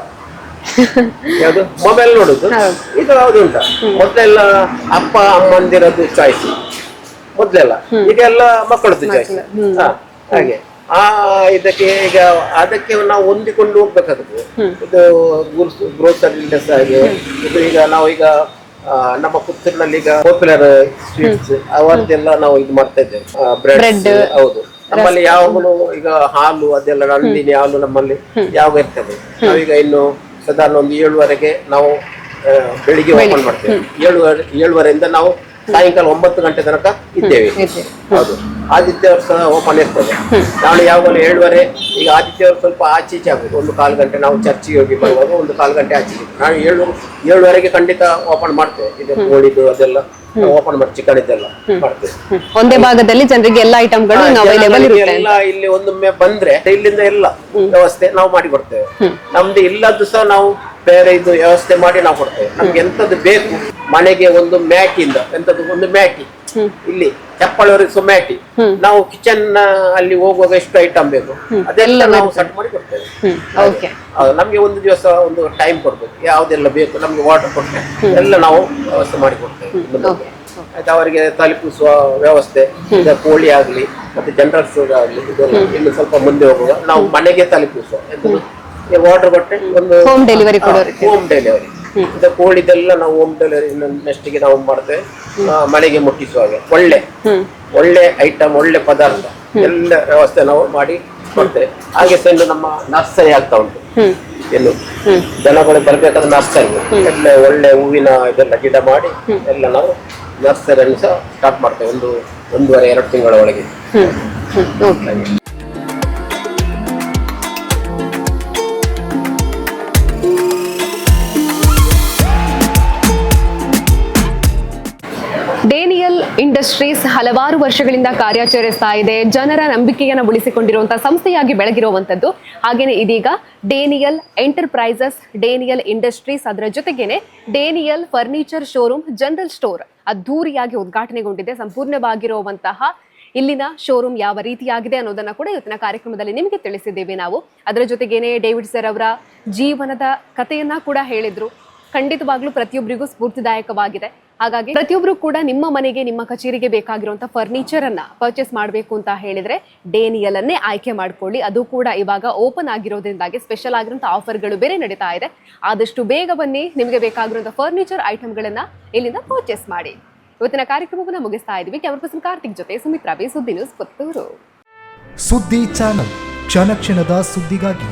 ಯಾವುದು ಮೊಬೈಲ್ ನೋಡುದು ಇದು ಯಾವ್ದು ಉಂಟಾ. ಮೊದಲೆಲ್ಲ ಅಪ್ಪ ಅಮ್ಮಂದಿರದ್ದು ಚಾಯ್ಸ್ ಮೊದಲೆಲ್ಲ, ಈಗೆಲ್ಲ ಮಕ್ಕಳದ್ದು ಚಾಯ್ಸ್. ಹಾಗೆ ಇದಕ್ಕೆ ಈಗ ಅದಕ್ಕೆ ನಾವು ಹೊಂದಿಕೊಂಡು ಹೋಗ್ಬೇಕಾಗುತ್ತೆ. ಇದು ಗ್ರೋಸರಿ ಇಂಡಸ್ ಹಾಗೆ ಇದು. ಈಗ ನಾವು ಈಗ ನಮ್ಮ ಪುತ್ತೂರಿನಲ್ಲಿ ಈಗ ಪಾಪ್ಯುಲರ್ ಸ್ವೀಟ್ಸ್ ಅವರದ್ದೆಲ್ಲ ನಾವು ಇದು ಮಾಡ್ತಾ ಇದ್ದೇವೆ, ಬ್ರೆಡ್. ಹೌದು, ನಮ್ಮಲ್ಲಿ ಯಾವಾಗಲೂ ಈಗ ಹಾಲು ಅದೆಲ್ಲ ನಂದಿನಿ ಹಾಲು ನಮ್ಮಲ್ಲಿ ಯಾವಾಗ ಇರ್ತದೆ. ನಾವೀಗ ಇನ್ನು ಸಾಧಾರಣ ಒಂದು 7ವರೆಗೆ ನಾವು ಬೆಳಿಗ್ಗೆ ಓಪನ್ ಮಾಡ್ತೇವೆ. 7ವರೆಯಿಂದ ನಾವು ಸಾಯಂಕಾಲ 9 ಗಂಟೆ ತನಕ ಇದ್ದೇವೆ. ಹೌದು, ಆದಿತ್ಯವಾರ ಸಹ ಓಪನ್ ಇರ್ತದೆ. ನಾನು ಯಾವಾಗಲೂ 7ವರೆ, ಈಗ ಆದಿತ್ಯವಾರ ಸ್ವಲ್ಪ ಆಚೀಚೆ ಆಗ್ಬೇಕು, 1/4 ಗಂಟೆ ನಾವು ಚರ್ಚಿಗೆ ಹೋಗಿ ಬರುವಾಗ 1/4 ಗಂಟೆ ಆಚೆ. ನಾನು 7ವರೆಗೆ ಖಂಡಿತ ಓಪನ್ ಮಾಡ್ತೇವೆ. ಇದು ಕೋಳಿದು ಅದೆಲ್ಲ ಓಪನ್ ಮಾಡಿ, ಚಿಕನ್ ಇದೆಲ್ಲ ಮಾಡ್ತೇವೆ. ಒಂದೇ ಭಾಗದಲ್ಲಿ ಜನರಿಗೆ ಎಲ್ಲ ಐಟಮ್ಗಳು ಎಲ್ಲ ಇಲ್ಲಿ ಒಂದೊಮ್ಮೆ ಬಂದ್ರೆ ಇಲ್ಲಿಂದ ಎಲ್ಲ ವ್ಯವಸ್ಥೆ ನಾವು ಮಾಡಿ ಕೊಡ್ತೇವೆ. ನಮ್ದು ಇಲ್ಲದ್ದು ಸಹ ನಾವು ಬೇರೆ ಇದು ವ್ಯವಸ್ಥೆ ಮಾಡಿ ನಾವು ಕೊಡ್ತೇವೆ. ನಮ್ಗೆ ಎಂತದ್ದು ಬೇಕು, ಮನೆಗೆ ಒಂದು ಮ್ಯಾಟಿಂದ ಎಂತದ್ದು ಒಂದು ಮ್ಯಾಟಿ, ಇಲ್ಲಿ ಚಪ್ಪಳವರೆಗೆ ಸಹ ಮ್ಯಾಟಿ. ನಾವು ಕಿಚನ್ ಅಲ್ಲಿ ಹೋಗುವಾಗ ಎಷ್ಟು ಐಟಮ್ ಬೇಕು ಅದೆಲ್ಲ ನಾವು ಸೆಟ್ ಮಾಡಿ ಕೊಡ್ತೇವೆ. ನಮ್ಗೆ ಒಂದು ದಿವಸ ಒಂದು ಟೈಮ್ ಕೊಡ್ಬೇಕು, ಯಾವ್ದೆಲ್ಲ ಬೇಕು ನಮ್ಗೆ ವಾಟರ್ ಕೊಡ್ತೇವೆ, ಎಲ್ಲ ನಾವು ವ್ಯವಸ್ಥೆ ಮಾಡಿ ಕೊಡ್ತೇವೆ. ಆಯ್ತು, ಅವರಿಗೆ ತಲುಪಿಸುವ ವ್ಯವಸ್ಥೆ, ಈಗ ಕೋಳಿ ಆಗ್ಲಿ ಮತ್ತೆ ಜನರಲ್ ಸ್ಟೋರ್ ಆಗ್ಲಿ, ಇದೆಲ್ಲ ಇನ್ನು ಸ್ವಲ್ಪ ಮುಂದೆ ಹೋಗುವಾಗ ನಾವು ಮನೆಗೆ ತಲುಪಿಸುವ ಎಂತದ್ದು ವಾಟರ್ ಕೊಟ್ಟೆ ಒಂದು ಹೋಮ್ ಡೆಲಿವರಿ. ಇದು ಕೋಳಿದೆಲ್ಲ ನಾವು ಹೋಮ್ ಡೆಲಿವರಿ ನೆಕ್ಸ್ಟ್ಗೆ ನಾವು ಮಾಡ್ತೇವೆ. ಮನೆಗೆ ಮುಟ್ಟಿಸುವಾಗ ಒಳ್ಳೆ ಐಟಮ್, ಒಳ್ಳೆ ಪದಾರ್ಥ ಎಲ್ಲ ವ್ಯವಸ್ಥೆ ನಾವು ಮಾಡಿ ಕೊಡ್ತೇವೆ. ಹಾಗೆ ಸಹ ಇನ್ನು ನಮ್ಮ ನರ್ಸರಿ ಆಗ್ತಾ ಉಂಟು. ಇನ್ನು ಜನಗಳು ಬರ್ಬೇಕಾದ್ರೆ ನರ್ಸರಿ ಎಲ್ಲ ಒಳ್ಳೆ ಹೂವಿನ ಇದೆಲ್ಲ ಗಿಡ ಮಾಡಿ ಎಲ್ಲ ನಾವು ನರ್ಸರಿಯನ್ನು ಸಹ ಸ್ಟಾರ್ಟ್ ಮಾಡ್ತೇವೆ 1.5-2 ತಿಂಗಳ ಒಳಗೆ. ಡೇನಿಯಲ್ ಇಂಡಸ್ಟ್ರೀಸ್ ಹಲವಾರು ವರ್ಷಗಳಿಂದ ಕಾರ್ಯಾಚರಿಸ್ತಾ ಇದೆ. ಜನರ ನಂಬಿಕೆಯನ್ನು ಉಳಿಸಿಕೊಂಡಿರುವಂತಹ ಸಂಸ್ಥೆಯಾಗಿ ಬೆಳಗಿರುವಂತದ್ದು. ಹಾಗೇನೆ ಇದೀಗ ಡೇನಿಯಲ್ ಎಂಟರ್ಪ್ರೈಸಸ್, ಡೇನಿಯಲ್ ಇಂಡಸ್ಟ್ರೀಸ್, ಅದರ ಜೊತೆಗೇನೆ Daniel furniture showroom, general store ಅದ್ದೂರಿಯಾಗಿ ಉದ್ಘಾಟನೆಗೊಂಡಿದೆ. ಸಂಪೂರ್ಣವಾಗಿರುವಂತಹ ಇಲ್ಲಿನ ಶೋರೂಮ್ ಯಾವ ರೀತಿಯಾಗಿದೆ ಅನ್ನೋದನ್ನ ಕೂಡ ಇವತ್ತಿನ ಕಾರ್ಯಕ್ರಮದಲ್ಲಿ ನಿಮಗೆ ತಿಳಿಸಿದ್ದೇವೆ ನಾವು. ಅದರ ಜೊತೆಗೇನೆ ಡೇವಿಡ್ ಸರ್ ಅವರ ಜೀವನದ ಕಥೆಯನ್ನ ಕೂಡ ಹೇಳಿದ್ರು. ಖಂಡಿತವಾಗ್ಲೂ ಪ್ರತಿಯೊಬ್ಬರಿಗೂ ಸ್ಫೂರ್ತಿದಾಯಕವಾಗಿದೆ. ಹಾಗಾಗಿ ಪ್ರತಿಯೊಬ್ಬರು ಕೂಡ ನಿಮ್ಮ ಮನೆಗೆ, ನಿಮ್ಮ ಕಚೇರಿಗೆ ಬೇಕಾಗಿರುವಂತಹ ಫರ್ನಿಚರ್ ಅನ್ನ ಪರ್ಚೇಸ್ ಮಾಡಬೇಕು ಅಂತ ಹೇಳಿದ್ರೆ ಡೇನಿಯಲ್ ಅನ್ನೇ ಆಯ್ಕೆ ಮಾಡ್ಕೊಳ್ಳಿ. ಅದು ಕೂಡ ಇವಾಗ ಓಪನ್ ಆಗಿರೋದ್ರಿಂದಾಗಿ ಸ್ಪೆಷಲ್ ಆಗಿರುವಂತಹ ಆಫರ್ಗಳು ಬೇರೆ ನಡೀತಾ ಇದೆ. ಆದಷ್ಟು ಬೇಗ ಬನ್ನಿ, ನಿಮಗೆ ಬೇಕಾಗಿರುವಂತಹ ಫರ್ನಿಚರ್ ಐಟಮ್ಗಳನ್ನ ಇಲ್ಲಿಂದ ಪರ್ಚೇಸ್ ಮಾಡಿ. ಇವತ್ತಿನ ಕಾರ್ಯಕ್ರಮವನ್ನು ಮುಗಿಸ್ತಾ ಇದ್ವಿ. ಕ್ಯಾಮರಾ ಪರ್ಸನ್ ಕಾರ್ತಿಕ್ ಜೊತೆ ಸುಮಿತ್ರಾ ಬಿ, ಸುದ್ದಿ ನ್ಯೂಸ್, ಪುತ್ತೂರು. ಸುದ್ದಿ ಚಾನಲ್, ಕ್ಷಣ ಕ್ಷಣದ ಸುದ್ದಿಗಾಗಿ.